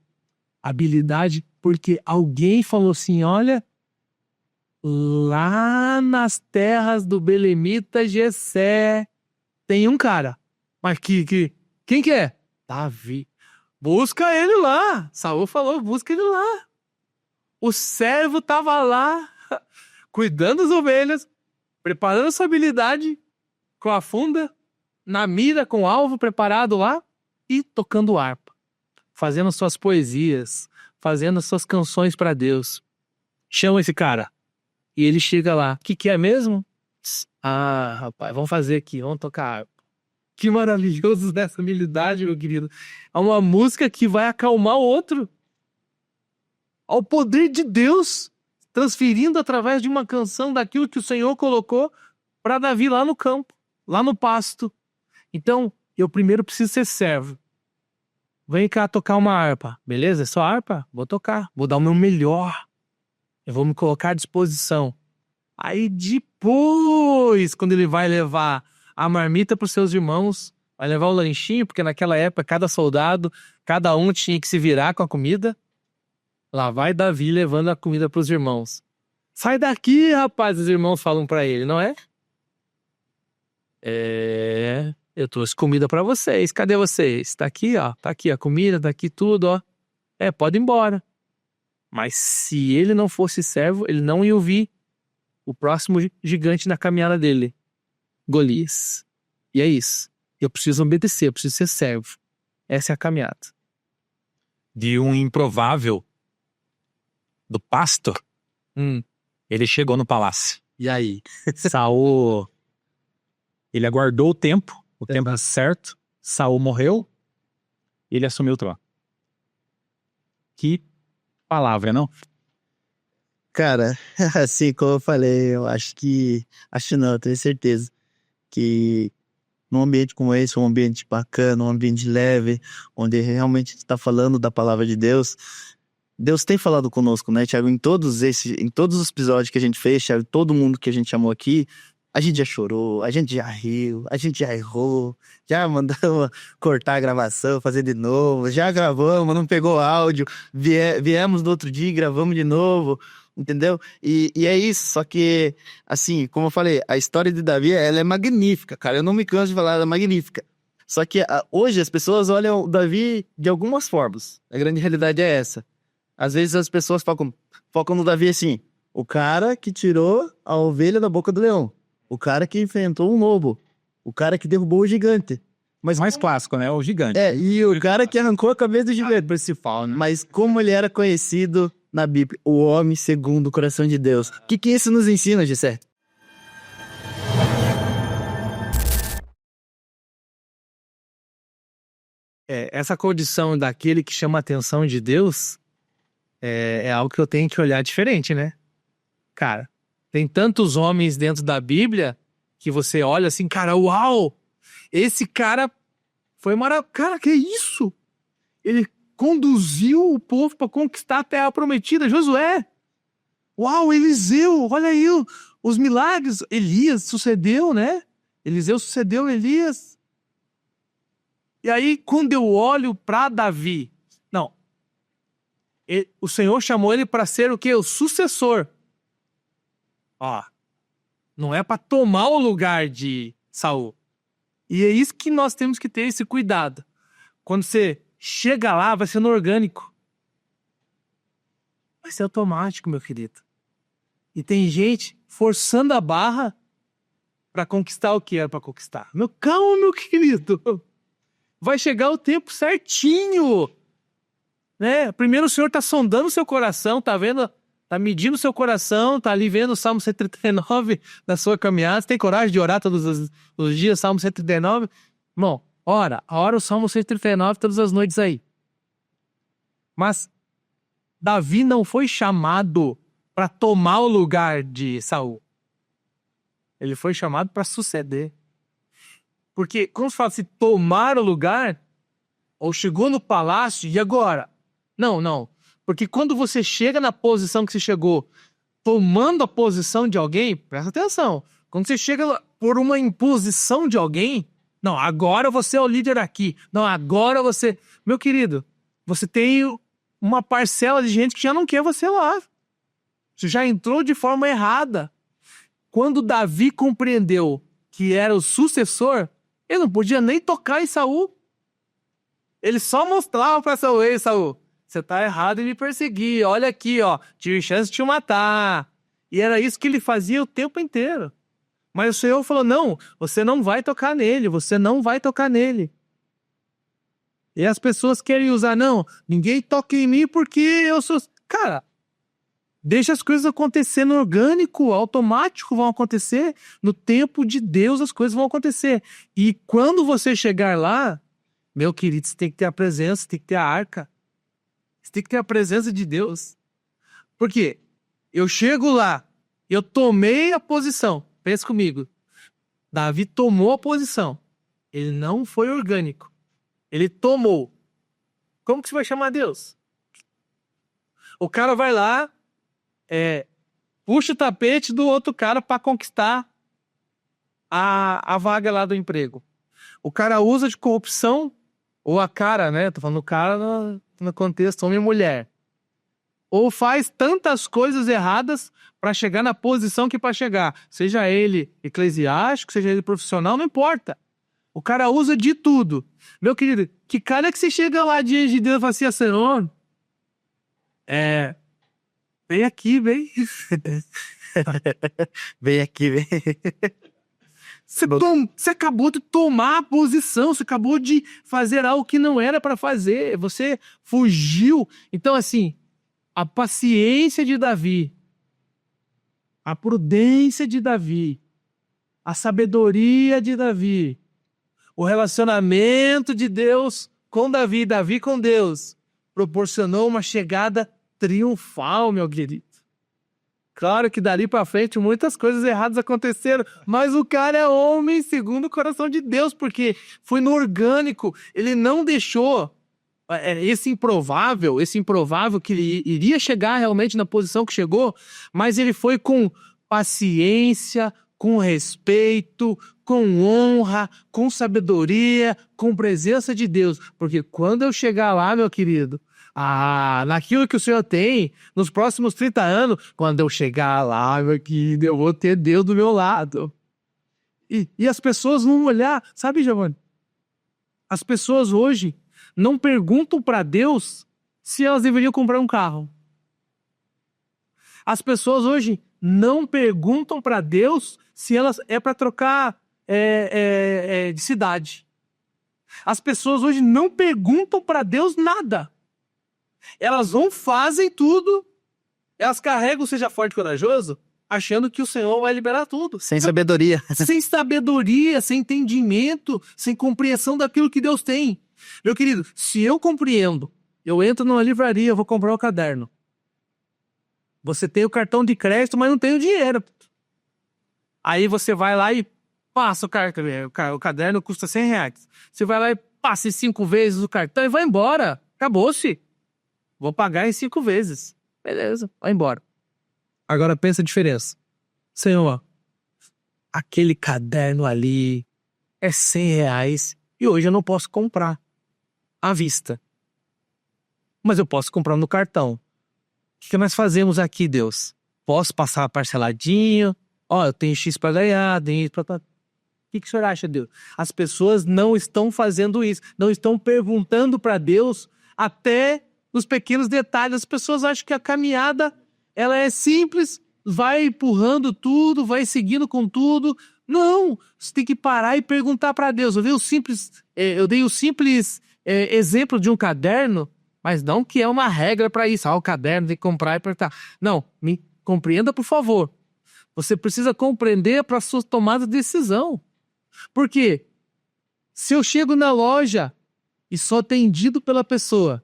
habilidade, porque alguém falou assim, olha, lá nas terras do belemita Jessé tem um cara. Mas quem que é? Davi. Busca ele lá. Saul falou, busca ele lá. O servo estava lá, cuidando das ovelhas, preparando sua habilidade com a funda, na mira, com o alvo preparado lá e tocando harpa, fazendo suas poesias, fazendo suas canções para Deus. Chama esse cara. E ele chega lá. O que é mesmo? Rapaz, vamos fazer aqui, vamos tocar harpa. Que maravilhoso dessa habilidade, meu querido. É uma música que vai acalmar o outro. Ao poder de Deus, transferindo através de uma canção daquilo que o Senhor colocou para Davi lá no campo, lá no pasto. Então, eu primeiro preciso ser servo. Vem cá tocar uma harpa. Beleza? É só harpa? Vou tocar. Vou dar o meu melhor. Eu vou me colocar à disposição. Aí depois, quando ele vai levar a marmita para os seus irmãos, vai levar o lanchinho, porque naquela época cada soldado, cada um tinha que se virar com a comida. Lá vai Davi levando a comida para os irmãos. Sai daqui, rapaz, os irmãos falam para ele, não é? Eu trouxe comida para vocês. Cadê vocês? Tá aqui, ó. Tá aqui a comida, tá aqui tudo, ó. Pode ir embora. Mas se ele não fosse servo, ele não ia ouvir o próximo gigante na caminhada dele. Golias. E é isso. Eu preciso obedecer, eu preciso ser servo. Essa é a caminhada. De um improvável do pasto, ele chegou no palácio. E aí? Saul, ele aguardou o tempo certo. Saul morreu, ele assumiu o trono. Que palavra, não? Cara, assim como eu falei, eu eu tenho certeza que num ambiente como esse, um ambiente bacana, um ambiente leve, onde realmente está falando da palavra de Deus, Deus tem falado conosco, né, Thiago? Em todos os episódios que a gente fez, Thiago, todo mundo que a gente chamou aqui, a gente já chorou, a gente já riu, a gente já errou, já mandamos cortar a gravação, fazer de novo, já gravamos, não pegou áudio, viemos no outro dia e gravamos de novo. entendeu? E é isso, só que, assim, como eu falei, a história de Davi, ela é magnífica, cara, eu não me canso de falar, ela é magnífica. Só que hoje as pessoas olham o Davi de algumas formas, a grande realidade é essa. Às vezes as pessoas focam no Davi assim, o cara que tirou a ovelha da boca do leão, o cara que enfrentou um lobo, o cara que derrubou o gigante. Mas mais clássico, né? O gigante. E o cara que arrancou a cabeça do gigante. Principal, né? Mas como ele era conhecido na Bíblia, o homem segundo o coração de Deus. O que isso nos ensina, Gessé? Essa condição daquele que chama a atenção de Deus é algo que eu tenho que olhar diferente, né? Cara, tem tantos homens dentro da Bíblia que você olha assim, cara, uau! Esse cara foi maravilhoso. Cara, que isso? Ele conduziu o povo para conquistar a terra prometida. Josué. Uau, Eliseu. Olha aí os milagres. Elias sucedeu, né? Eliseu sucedeu Elias. E aí, quando eu olho para Davi, o Senhor chamou ele para ser o quê? O sucessor. Ó, não é para tomar o lugar de Saul. E é isso que nós temos que ter esse cuidado. Quando você chega lá, vai ser no orgânico. Vai ser automático, meu querido. E tem gente forçando a barra para conquistar o que era para conquistar. Calma, meu querido. Vai chegar o tempo certinho. Né? Primeiro o Senhor está sondando o seu coração, tá vendo? Tá medindo o seu coração, tá ali vendo o Salmo 139 da sua caminhada. Você tem coragem de orar todos os dias, Salmo 139? Bom, ora o Salmo 139 todas as noites aí. Mas Davi não foi chamado para tomar o lugar de Saul. Ele foi chamado para suceder. Porque quando se fala assim, tomar o lugar, ou chegou no palácio, e agora? Não. Porque quando você chega na posição que você chegou, tomando a posição de alguém, presta atenção. Quando você chega por uma imposição de alguém, não, agora você é o líder aqui. Não, agora você... Meu querido, você tem uma parcela de gente que já não quer você lá. Você já entrou de forma errada. Quando Davi compreendeu que era o sucessor, ele não podia nem tocar em Saul. Ele só mostrava para Saul, ei, Saul, você tá errado em me perseguir. Olha aqui, ó, tive chance de te matar. E era isso que ele fazia o tempo inteiro. Mas o Senhor falou, não, você não vai tocar nele, você não vai tocar nele. E as pessoas querem usar, não, ninguém toca em mim porque eu sou... Cara, deixa as coisas acontecer no orgânico, automático vão acontecer. No tempo de Deus as coisas vão acontecer. E quando você chegar lá, meu querido, você tem que ter a presença, você tem que ter a arca. Você tem que ter a presença de Deus. Por quê? Eu chego lá, eu tomei a posição. Pensa comigo. Davi tomou a posição. Ele não foi orgânico. Ele tomou. Como que você vai chamar Deus? O cara vai lá, puxa o tapete do outro cara para conquistar a vaga lá do emprego. O cara usa de corrupção, ou a cara, né? Tô falando o cara no contexto homem e mulher. Ou faz tantas coisas erradas para chegar na posição que para chegar. Seja ele eclesiástico, seja ele profissional, não importa. O cara usa de tudo. Meu querido, que cara que você chega lá diante de Deus e fala assim, Senhor, vem aqui, vem. Vem aqui, vem. Você acabou de tomar a posição, você acabou de fazer algo que não era para fazer, você fugiu. Então, assim, a paciência de Davi, a prudência de Davi, a sabedoria de Davi, o relacionamento de Deus com Davi, Davi com Deus, proporcionou uma chegada triunfal, meu querido. Claro que dali pra frente muitas coisas erradas aconteceram, mas o cara é homem segundo o coração de Deus, porque foi no orgânico, ele não deixou esse improvável que ele iria chegar realmente na posição que chegou, mas ele foi com paciência, com respeito, com honra, com sabedoria, com presença de Deus, porque quando eu chegar lá, meu querido, naquilo que o Senhor tem nos próximos 30 anos, quando eu chegar lá, meu querido, eu vou ter Deus do meu lado. E as pessoas vão olhar, sabe, Giovanni? As pessoas hoje não perguntam para Deus se elas deveriam comprar um carro. As pessoas hoje não perguntam para Deus se elas é para trocar de cidade. As pessoas hoje não perguntam para Deus nada. Elas vão, fazem tudo, elas carregam o Seja Forte e Corajoso, achando que o Senhor vai liberar tudo. Sem sabedoria. Sem sabedoria, sem entendimento, sem compreensão daquilo que Deus tem. Meu querido, se eu compreendo, eu entro numa livraria, eu vou comprar um caderno. Você tem o cartão de crédito, mas não tem o dinheiro. Aí você vai lá e passa o caderno custa R$100. Você vai lá e passa em 5 vezes o cartão e vai embora. Acabou-se. Vou pagar em 5 vezes. Beleza, vai embora. Agora pensa a diferença. Senhor, aquele caderno ali é R$100 e hoje eu não posso comprar à vista. Mas eu posso comprar no cartão. O que nós fazemos aqui, Deus? Posso passar parceladinho? Eu tenho X para ganhar, tenho para... O que o senhor acha, Deus? As pessoas não estão fazendo isso, não estão perguntando para Deus até nos pequenos detalhes. As pessoas acham que a caminhada ela é simples, vai empurrando tudo, vai seguindo com tudo. Não, você tem que parar e perguntar para Deus. Eu dei o simples exemplo de um caderno, mas não que é uma regra para isso. O caderno tem que comprar e apertar. Não, me compreenda, por favor. Você precisa compreender para a sua tomada de decisão. Por quê? Se eu chego na loja e sou atendido pela pessoa,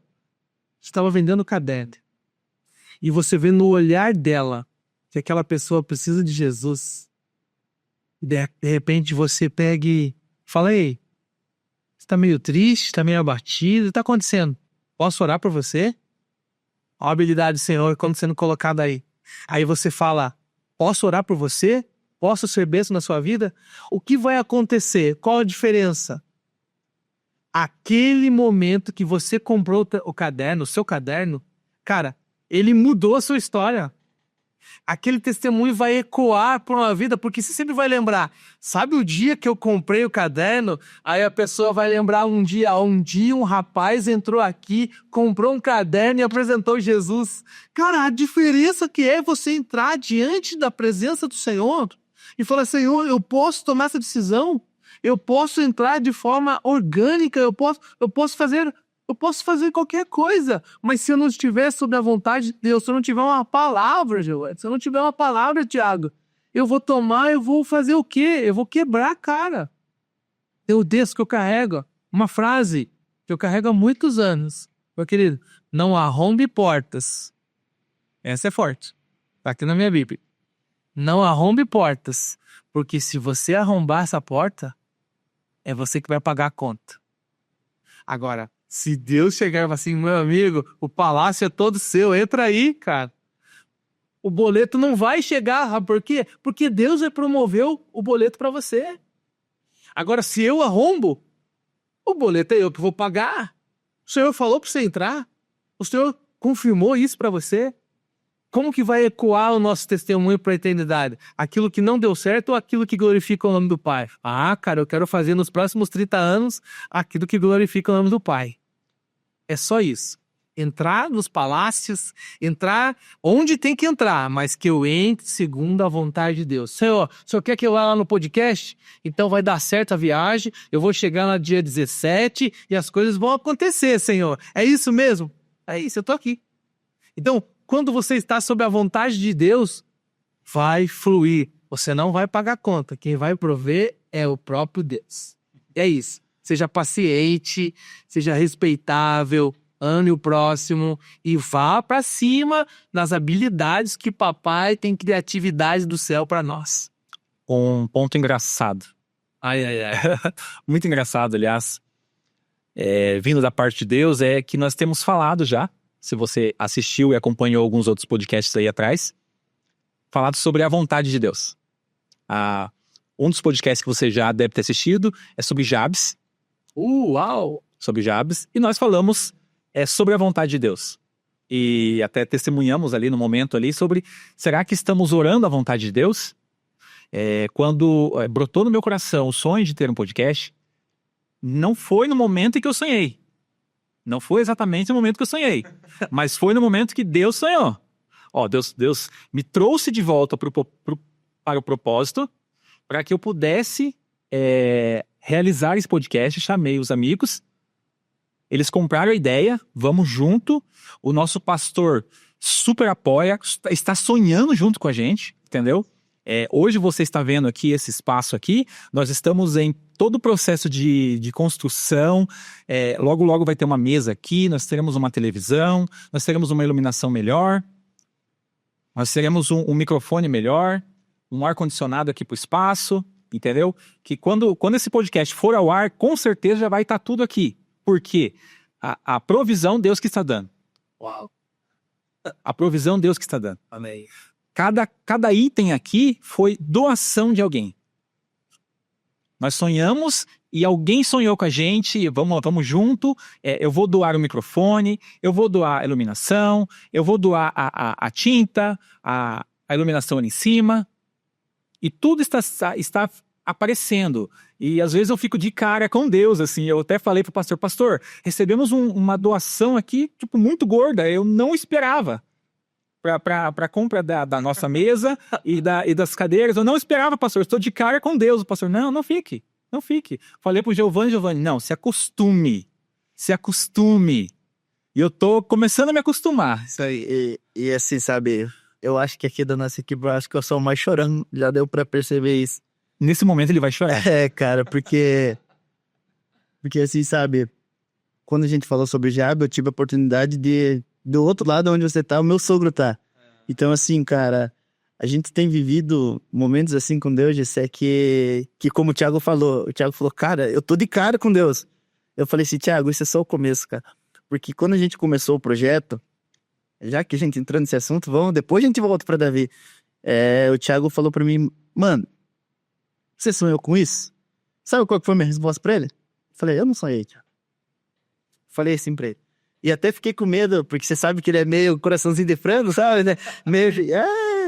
estava vendendo caderno, e você vê no olhar dela que aquela pessoa precisa de Jesus, e de repente você pega e fala: ei, você está meio triste, está meio abatido, o que está acontecendo? Posso orar por você? A habilidade do Senhor quando sendo colocada aí. Aí você fala: posso orar por você? Posso ser bênção na sua vida? O que vai acontecer? Qual a diferença? Aquele momento que você comprou o caderno, o seu caderno, cara, ele mudou a sua história. Aquele testemunho vai ecoar por uma vida, porque você sempre vai lembrar. Sabe o dia que eu comprei o caderno? Aí a pessoa vai lembrar um dia um rapaz entrou aqui, comprou um caderno e apresentou Jesus. Cara, a diferença que é você entrar diante da presença do Senhor e falar: Senhor, eu posso tomar essa decisão? Eu posso entrar de forma orgânica, eu posso fazer qualquer coisa, mas se eu não estiver sob a vontade de Deus, se eu não tiver uma palavra, Joel, se eu não tiver uma palavra, Tiago, eu vou fazer o quê? Eu vou quebrar a cara. Tem o texto que eu carrego, uma frase que eu carrego há muitos anos. Meu querido, não arrombe portas. Essa é forte. Está aqui na minha Bíblia. Não arrombe portas, porque se você arrombar essa porta, é você que vai pagar a conta. Agora, se Deus chegar e falar assim: meu amigo, o palácio é todo seu, entra aí, cara. O boleto não vai chegar, sabe por quê? Porque Deus promoveu o boleto para você. Agora, se eu arrombo, o boleto é eu que vou pagar. O Senhor falou para você entrar. O Senhor confirmou isso para você. Como que vai ecoar o nosso testemunho para a eternidade? Aquilo que não deu certo ou aquilo que glorifica o nome do Pai? Cara, eu quero fazer nos próximos 30 anos aquilo que glorifica o nome do Pai. É só isso. Entrar nos palácios, entrar onde tem que entrar, mas que eu entre segundo a vontade de Deus. Senhor, o senhor quer que eu vá lá no podcast? Então vai dar certo a viagem, eu vou chegar no dia 17 e as coisas vão acontecer, Senhor. É isso mesmo? É isso, eu tô aqui. Então, quando você está sob a vontade de Deus, vai fluir. Você não vai pagar conta. Quem vai prover é o próprio Deus. É isso. Seja paciente, seja respeitável, ame o próximo e vá para cima das habilidades que papai tem criatividade do céu para nós. Um ponto engraçado. Ai. Muito engraçado, aliás. Vindo da parte de Deus, é que nós temos falado já, se você assistiu e acompanhou alguns outros podcasts aí atrás, falado sobre a vontade de Deus. Um dos podcasts que você já deve ter assistido é sobre Jabes. Uau! Sobre Jabes. E nós falamos é sobre a vontade de Deus. E até testemunhamos ali no momento ali sobre, será que estamos orando a vontade de Deus? Quando brotou no meu coração o sonho de ter um podcast, não foi no momento em que eu sonhei. Não foi exatamente no momento que eu sonhei. Mas foi no momento que Deus sonhou. Deus me trouxe de volta para o propósito, para que eu pudesse realizar esse podcast. Chamei os amigos, eles compraram a ideia, vamos junto. O nosso pastor super apoia, está sonhando junto com a gente, entendeu? Hoje você está vendo aqui esse espaço aqui, nós estamos em todo o processo de construção, logo logo vai ter uma mesa aqui, nós teremos uma televisão, nós teremos uma iluminação melhor, nós teremos um microfone melhor, um ar-condicionado aqui para o espaço, entendeu? Que quando esse podcast for ao ar, com certeza já vai estar tudo aqui. Por quê? A provisão Deus que está dando. Uau. A provisão Deus que está dando. Amém. Cada item aqui foi doação de alguém. Nós sonhamos e alguém sonhou com a gente, vamos junto, eu vou doar o microfone, eu vou doar a iluminação, eu vou doar a tinta, a iluminação ali em cima, e tudo está aparecendo. E às vezes eu fico de cara com Deus, assim, eu até falei pro pastor, recebemos uma doação aqui, tipo, muito gorda, eu não esperava. Para compra da nossa mesa e das cadeiras. Eu não esperava, pastor. Eu estou de cara com Deus. O pastor, não fique. Não fique. Falei pro Giovanni, não, se acostume. Se acostume. E eu tô começando a me acostumar. Isso aí. E assim, sabe, eu acho que aqui da nossa equipe, eu acho que eu sou o mais chorando. Já deu para perceber isso. Nesse momento ele vai chorar. Cara, porque assim, sabe, quando a gente falou sobre o Jab, eu tive a oportunidade de... Do outro lado onde você tá, o meu sogro tá. Então, assim, cara, a gente tem vivido momentos assim com Deus, Gessé, que como o Thiago falou, cara, eu tô de cara com Deus. Eu falei assim, Thiago, isso é só o começo, cara. Porque quando a gente começou o projeto, já que a gente entrou nesse assunto, depois a gente volta pra Davi. O Thiago falou pra mim, mano, você sonhou com isso? Sabe qual que foi a minha resposta pra ele? Falei, eu não sonhei, Thiago. Falei assim pra ele. E até fiquei com medo, porque você sabe que ele é meio coraçãozinho de frango, sabe? Né? Meio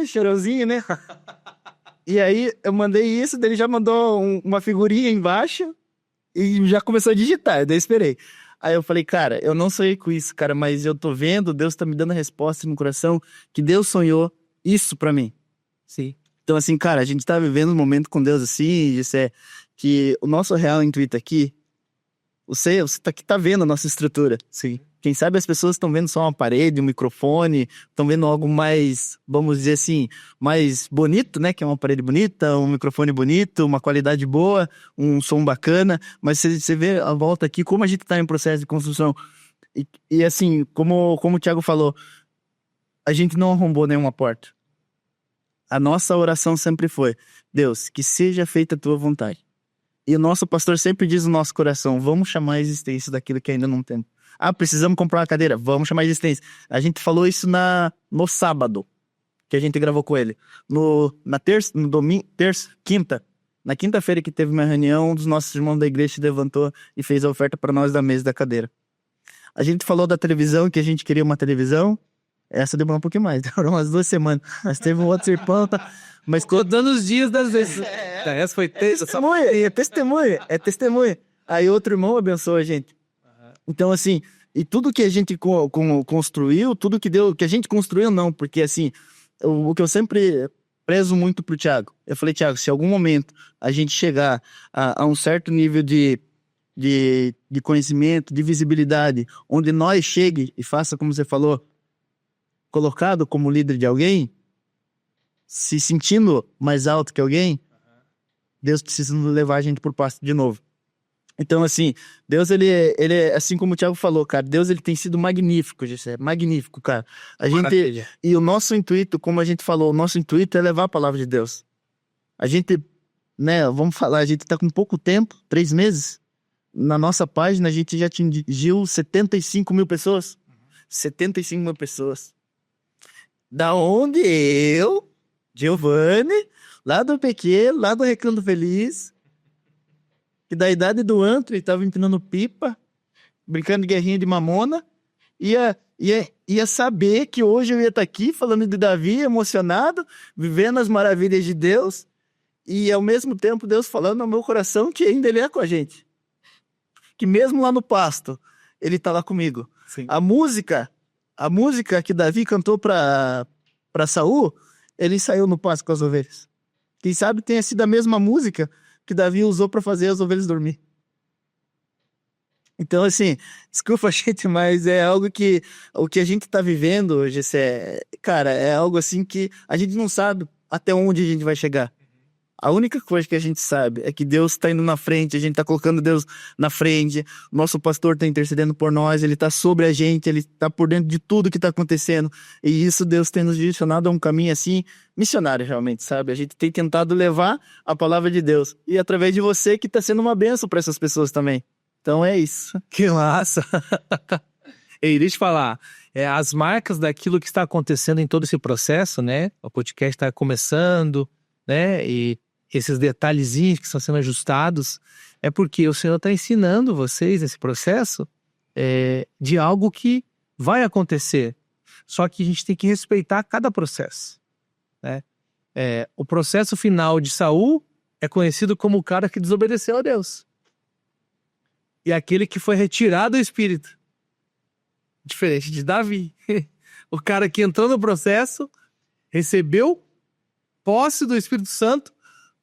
chorãozinho, né? E aí eu mandei isso, daí ele já mandou uma figurinha embaixo e já começou a digitar, daí eu esperei. Aí eu falei, cara, eu não sonhei com isso, cara, mas eu tô vendo, Deus tá me dando a resposta no coração que Deus sonhou isso pra mim. Sim. Então assim, cara, a gente tá vivendo um momento com Deus assim, que o nosso real intuito aqui, você tá vendo a nossa estrutura. Sim. Quem sabe as pessoas estão vendo só uma parede, um microfone, estão vendo algo mais, vamos dizer assim, mais bonito, né? Que é uma parede bonita, um microfone bonito, uma qualidade boa, um som bacana. Mas você vê a volta aqui, como a gente está em processo de construção. E assim, como o Thiago falou, a gente não arrombou nenhuma porta. A nossa oração sempre foi, Deus, que seja feita a tua vontade. E o nosso pastor sempre diz no nosso coração, vamos chamar a existência daquilo que ainda não tem. Precisamos comprar uma cadeira, vamos chamar a existência. A gente falou isso no sábado, que a gente gravou com ele. Na terça, no domingo, quinta. Na quinta-feira que teve uma reunião, um dos nossos irmãos da igreja se levantou e fez a oferta para nós da mesa e da cadeira. A gente falou da televisão, que a gente queria uma televisão. Essa demorou um pouquinho mais, demorou umas 2 semanas. Mas teve um outro irmão, mas Contando os dias das vezes. Essa foi é testemunha. Aí outro irmão abençoou a gente. Então, assim, e tudo que a gente construiu, tudo que a gente construiu, não, porque, assim, o que eu sempre prezo muito pro Thiago, eu falei, Thiago, se em algum momento a gente chegar a um certo nível de conhecimento, de visibilidade, onde nós chegue e faça, como você falou, colocado como líder de alguém, se sentindo mais alto que alguém, Deus precisa nos levar a gente por passo de novo. Então, assim, Deus, ele é, assim como o Thiago falou, cara, Deus, ele tem sido magnífico, Gessé, magnífico, cara. E o nosso intuito, como a gente falou, o nosso intuito é levar a palavra de Deus. A gente, né, vamos falar, a gente tá com pouco tempo, 3 meses, na nossa página a gente já atingiu 75 mil pessoas. 75 mil pessoas. Da onde eu, Giovanni, lá do pequeno, lá do Recanto Feliz, que da idade do antro, ele tava empinando pipa, brincando de guerrinha de mamona, ia saber que hoje eu ia estar aqui falando de Davi, emocionado, vivendo as maravilhas de Deus, e ao mesmo tempo Deus falando no meu coração que ainda Ele é com a gente. Que mesmo lá no pasto, Ele está lá comigo. Sim. A música que Davi cantou para Saul, ele saiu no pasto com as ovelhas. Quem sabe tenha sido a mesma música que Davi usou para fazer as ovelhas dormir. Então, assim, desculpa, gente, mas é algo que o que a gente tá vivendo hoje, cara, é algo assim que a gente não sabe até onde a gente vai chegar. A única coisa que a gente sabe é que Deus tá indo na frente, a gente tá colocando Deus na frente, o nosso pastor tá intercedendo por nós, ele tá sobre a gente, ele tá por dentro de tudo que tá acontecendo, e isso Deus tem nos direcionado a um caminho assim, missionário realmente, sabe? A gente tem tentado levar a palavra de Deus, e através de você que tá sendo uma bênção para essas pessoas também. Então é isso. Que massa! Ei, deixa eu falar. As marcas daquilo que está acontecendo em todo esse processo, né? O podcast está começando, né? E esses detalhezinhos que estão sendo ajustados é porque o Senhor está ensinando vocês nesse processo de algo que vai acontecer. Só que a gente tem que respeitar cada processo, né? O processo final de Saul é conhecido como o cara que desobedeceu a Deus. E aquele que foi retirado do espírito. Diferente de Davi. O cara que entrou no processo, recebeu posse do Espírito Santo,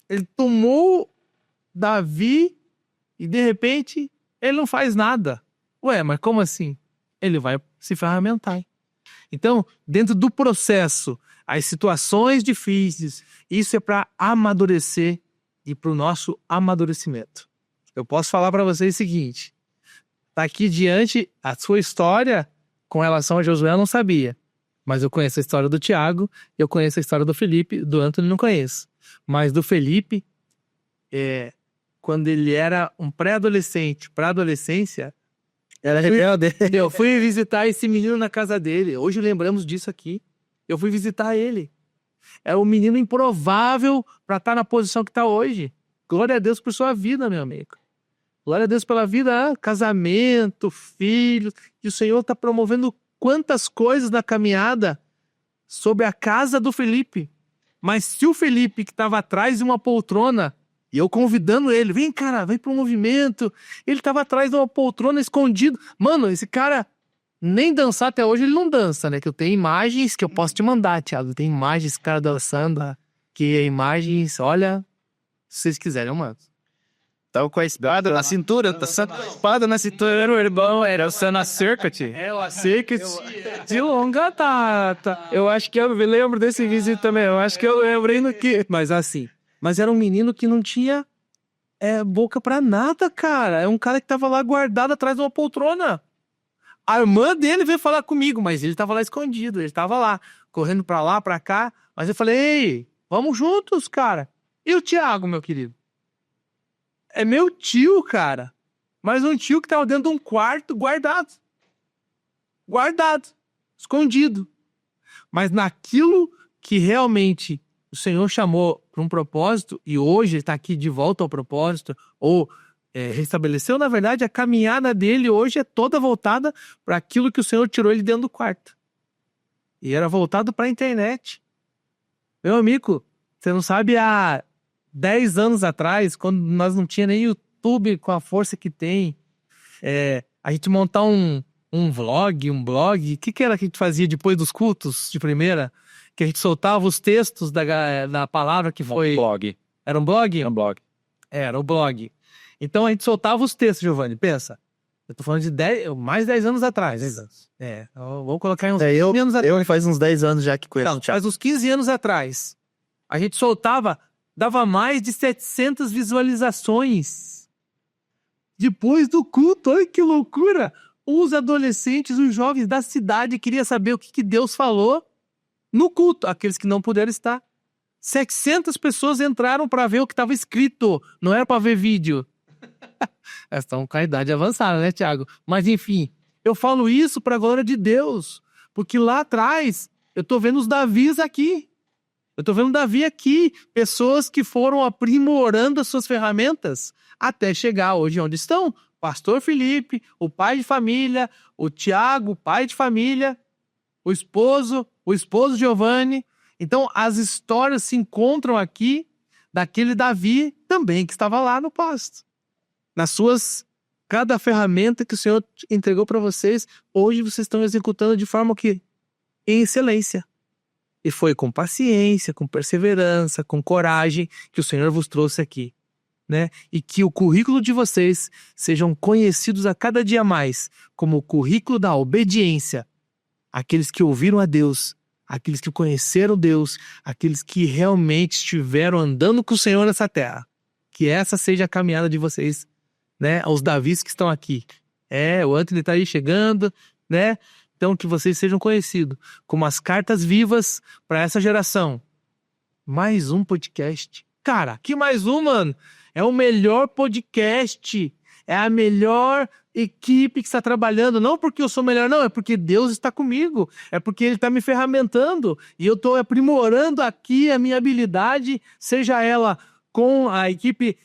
ele tomou Davi e de repente ele não faz nada. Ué, mas como assim? Ele vai se ferramentar. Então, dentro do processo, as situações difíceis, isso é para amadurecer e para o nosso amadurecimento. Eu posso falar para vocês o seguinte, tá aqui diante a sua história com relação a Josué eu não sabia, mas eu conheço a história do Tiago, eu conheço a história do Felipe, do Antônio não conheço, mas do Felipe, quando ele era um pré-adolescente, para adolescência, Era rebelde. eu fui visitar esse menino na casa dele, hoje lembramos disso aqui, eu fui visitar ele, era um menino improvável para estar na posição que está hoje. Glória a Deus por sua vida, meu amigo. Glória a Deus pela vida, casamento, filho. E o Senhor está promovendo quantas coisas na caminhada sobre a casa do Felipe. Mas se o Felipe, que estava atrás de uma poltrona, e eu convidando ele, vem cara, vem pro movimento. Ele estava atrás de uma poltrona escondido. Mano, esse cara nem dançar até hoje ele não dança, né? Que eu tenho imagens que eu posso te mandar, Thiago. Tem imagens desse cara dançando, que imagens, olha... Se vocês quiserem, eu mando. Tava com a espada na cintura, tá espada na cintura, era o irmão, era o Sana Circuit. O Circuit de longa data. Eu acho que eu me lembro desse vídeo também, eu acho que eu lembrei no que... Mas assim, era um menino que não tinha boca pra nada, cara. É um cara que tava lá guardado atrás de uma poltrona. A irmã dele veio falar comigo, mas ele tava lá escondido, ele tava lá, correndo pra lá, pra cá. Mas eu falei, ei, vamos juntos, cara. E o Thiago, meu querido? É meu tio, cara. Mas um tio que tava dentro de um quarto guardado. Guardado. Escondido. Mas naquilo que realmente o Senhor chamou para um propósito, e hoje ele está aqui de volta ao propósito, ou restabeleceu, na verdade, a caminhada dele hoje é toda voltada para aquilo que o Senhor tirou ele dentro do quarto. E era voltado para a internet. Meu amigo, você não sabe há 10 anos atrás, quando nós não tinha nem YouTube com a força que tem, a gente montar um vlog, um blog, o que era que a gente fazia depois dos cultos de primeira? Que a gente soltava os textos da palavra que foi... Um blog. Era um blog? Era um blog. Era o blog. Então a gente soltava os textos, Giovanni, pensa. Eu tô falando de mais 10 anos atrás. 10 anos. Vamos colocar em uns 15 anos atrás. Eu faz uns 10 anos já que conheço. Não, faz uns 15 anos atrás. A gente soltava... Dava mais de 700 visualizações. Depois do culto, olha que loucura! Os adolescentes, os jovens da cidade queriam saber o que Deus falou no culto. Aqueles que não puderam estar. 700 pessoas entraram para ver o que estava escrito. Não era para ver vídeo. Elas estão com a idade avançada, né, Thiago? Mas enfim, eu falo isso para a glória de Deus. Porque lá atrás, eu estou vendo os Davis aqui. Eu tô vendo Davi aqui, pessoas que foram aprimorando as suas ferramentas até chegar hoje onde estão, pastor Felipe, o pai de família, o Tiago, pai de família, o esposo Giovanni. Então, as histórias se encontram aqui daquele Davi também que estava lá no pasto. Cada ferramenta que o Senhor entregou para vocês, hoje vocês estão executando de forma que em excelência. E foi com paciência, com perseverança, com coragem que o Senhor vos trouxe aqui, né? E que o currículo de vocês sejam conhecidos a cada dia mais como o currículo da obediência. Aqueles que ouviram a Deus, aqueles que conheceram Deus, aqueles que realmente estiveram andando com o Senhor nessa terra. Que essa seja a caminhada de vocês, né? Aos Davis que estão aqui. O Anthony está aí chegando, né? Então, que vocês sejam conhecidos como as cartas vivas para essa geração. Mais um podcast. Cara, que mais um, mano? É o melhor podcast. É a melhor equipe que está trabalhando. Não porque eu sou melhor, não. É porque Deus está comigo. É porque Ele está me ferramentando. E eu estou aprimorando aqui a minha habilidade, seja ela com a equipe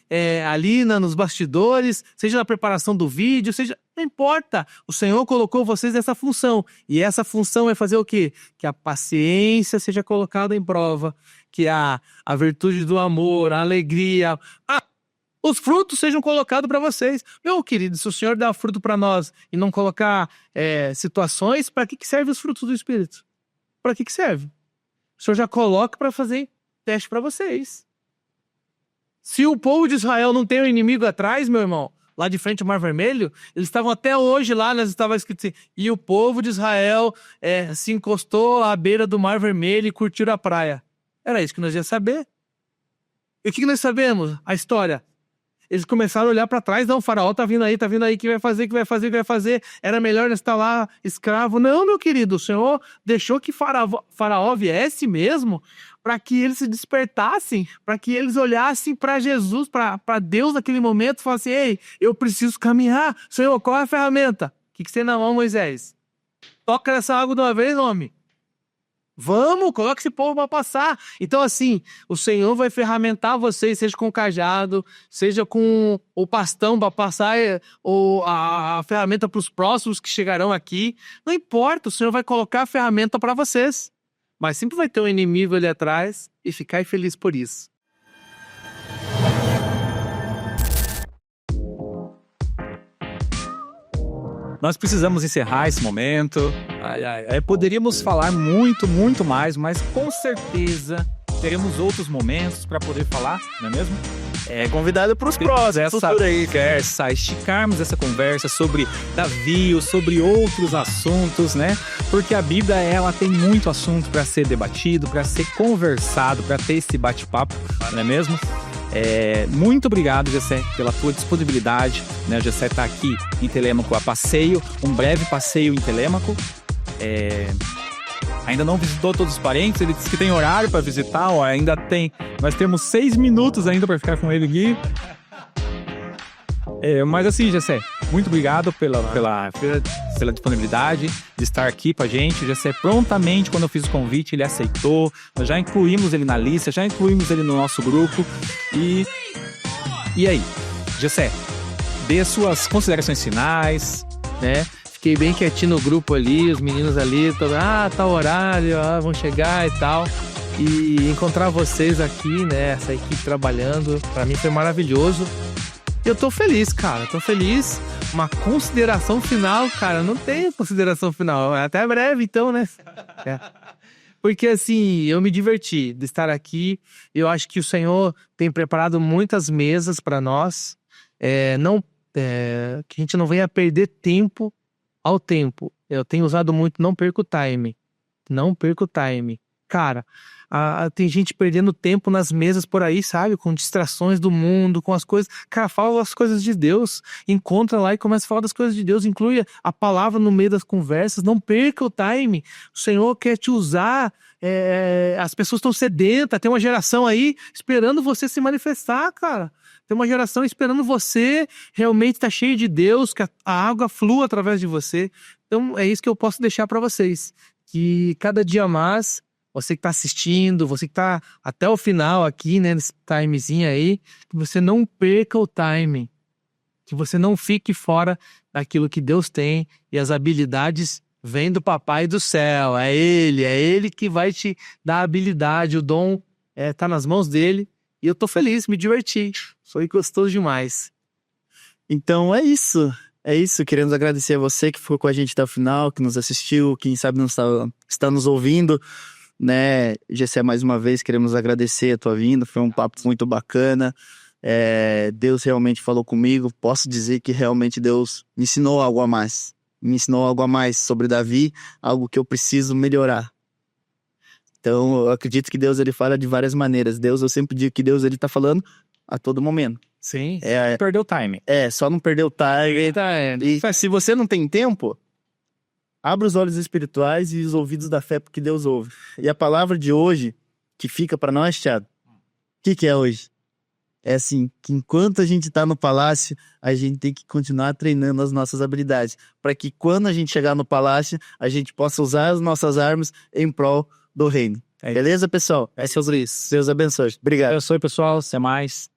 ali nos bastidores, seja na preparação do vídeo, seja... Não importa, o Senhor colocou vocês nessa função, e essa função é fazer o quê? Que a paciência seja colocada em prova, que a virtude do amor, a alegria, os frutos sejam colocados para vocês. Meu querido, se o Senhor dá fruto para nós e não colocar situações, para que servem os frutos do Espírito? Para que serve? O Senhor já coloca para fazer teste para vocês. Se o povo de Israel não tem um inimigo atrás, meu irmão, lá de frente ao Mar Vermelho, eles estavam até hoje lá, estava escrito assim, e o povo de Israel se encostou à beira do Mar Vermelho e curtiu a praia. Era isso que nós ia saber. E o que nós sabemos? A história. Eles começaram a olhar para trás, não, o faraó tá vindo aí, o que vai fazer? Era melhor nós estar lá, escravo. Não, meu querido, o Senhor deixou que faraó viesse mesmo para que eles se despertassem, para que eles olhassem para Jesus, para Deus naquele momento e falassem, ei, eu preciso caminhar. Senhor, qual é a ferramenta? O que você tem na mão, Moisés? Toca nessa água de uma vez, homem. Vamos, coloca esse povo para passar. Então, assim, o Senhor vai ferramentar vocês, seja com o cajado, seja com o bastão para passar a ferramenta para os próximos que chegarão aqui. Não importa, o Senhor vai colocar a ferramenta para vocês. Mas sempre vai ter um inimigo ali atrás e ficar feliz por isso. Nós precisamos encerrar esse momento. Poderíamos falar muito, muito mais, mas com certeza teremos outros momentos para poder falar, não é mesmo? Convidado para os próximos. Esticarmos essa conversa sobre Davi, sobre outros assuntos, né? Porque a Bíblia, ela tem muito assunto para ser debatido, para ser conversado, para ter esse bate-papo, não é mesmo? Muito obrigado, Gessé, pela tua disponibilidade, né? O Gessé está aqui em Telêmaco a passeio, um breve passeio em Telêmaco. Ainda não visitou todos os parentes, ele disse que tem horário para visitar, ainda tem. Nós temos 6 minutos ainda para ficar com ele aqui. Mas assim, Gessé, muito obrigado pela disponibilidade de estar aqui com a gente. O Gessé, prontamente, quando eu fiz o convite, ele aceitou. Nós já incluímos ele na lista, já incluímos ele no nosso grupo. E aí, Gessé, dê as suas considerações finais, né? Fiquei bem quietinho no grupo ali, os meninos ali, tá o horário, vão chegar e tal. E encontrar vocês aqui, né, essa equipe trabalhando, pra mim foi maravilhoso. Eu tô feliz, cara, Uma consideração final, cara, não tem consideração final, é até breve então, né? Porque assim, eu me diverti de estar aqui, eu acho que o Senhor tem preparado muitas mesas pra nós, que a gente não venha perder tempo ao tempo. Eu tenho usado muito, não perca o time. Cara, tem gente perdendo tempo nas mesas por aí, sabe? Com distrações do mundo, com as coisas. Cara, fala as coisas de Deus. Encontra lá e começa a falar das coisas de Deus. Inclui a palavra no meio das conversas. Não perca o time. O Senhor quer te usar. As pessoas estão sedentas. Tem uma geração aí esperando você se manifestar, cara. Tem uma geração esperando você realmente estar cheio de Deus, que a água flua através de você. Então, é isso que eu posso deixar para vocês. Que cada dia mais, você que está assistindo, você que está até o final aqui, né, nesse timezinho aí, que você não perca o time. Que você não fique fora daquilo que Deus tem e as habilidades vêm do Papai do céu. É Ele que vai te dar a habilidade, o dom tá nas mãos dele. E eu tô feliz, me diverti. Foi gostoso demais. Então é isso. É isso. Queremos agradecer a você que ficou com a gente até o final, que nos assistiu, quem sabe não está nos ouvindo, né? Gessé, mais uma vez, queremos agradecer a tua vinda. Foi um papo muito bacana. Deus realmente falou comigo. Posso dizer que realmente Deus me ensinou algo a mais. Me ensinou algo a mais sobre Davi, algo que eu preciso melhorar. Então, eu acredito que Deus ele fala de várias maneiras. Eu sempre digo que Deus ele tá falando a todo momento. Sim. Perdeu o time. Só não perder o time. E se você não tem tempo, abra os olhos espirituais e os ouvidos da fé, porque Deus ouve. E a palavra de hoje, que fica para nós, Thiago, o que é hoje? É assim, que enquanto a gente tá no palácio, a gente tem que continuar treinando as nossas habilidades, para que quando a gente chegar no palácio, a gente possa usar as nossas armas em prol do reino. Beleza, pessoal? É sobre isso. Deus abençoe. Obrigado. Eu sou o pessoal, até mais.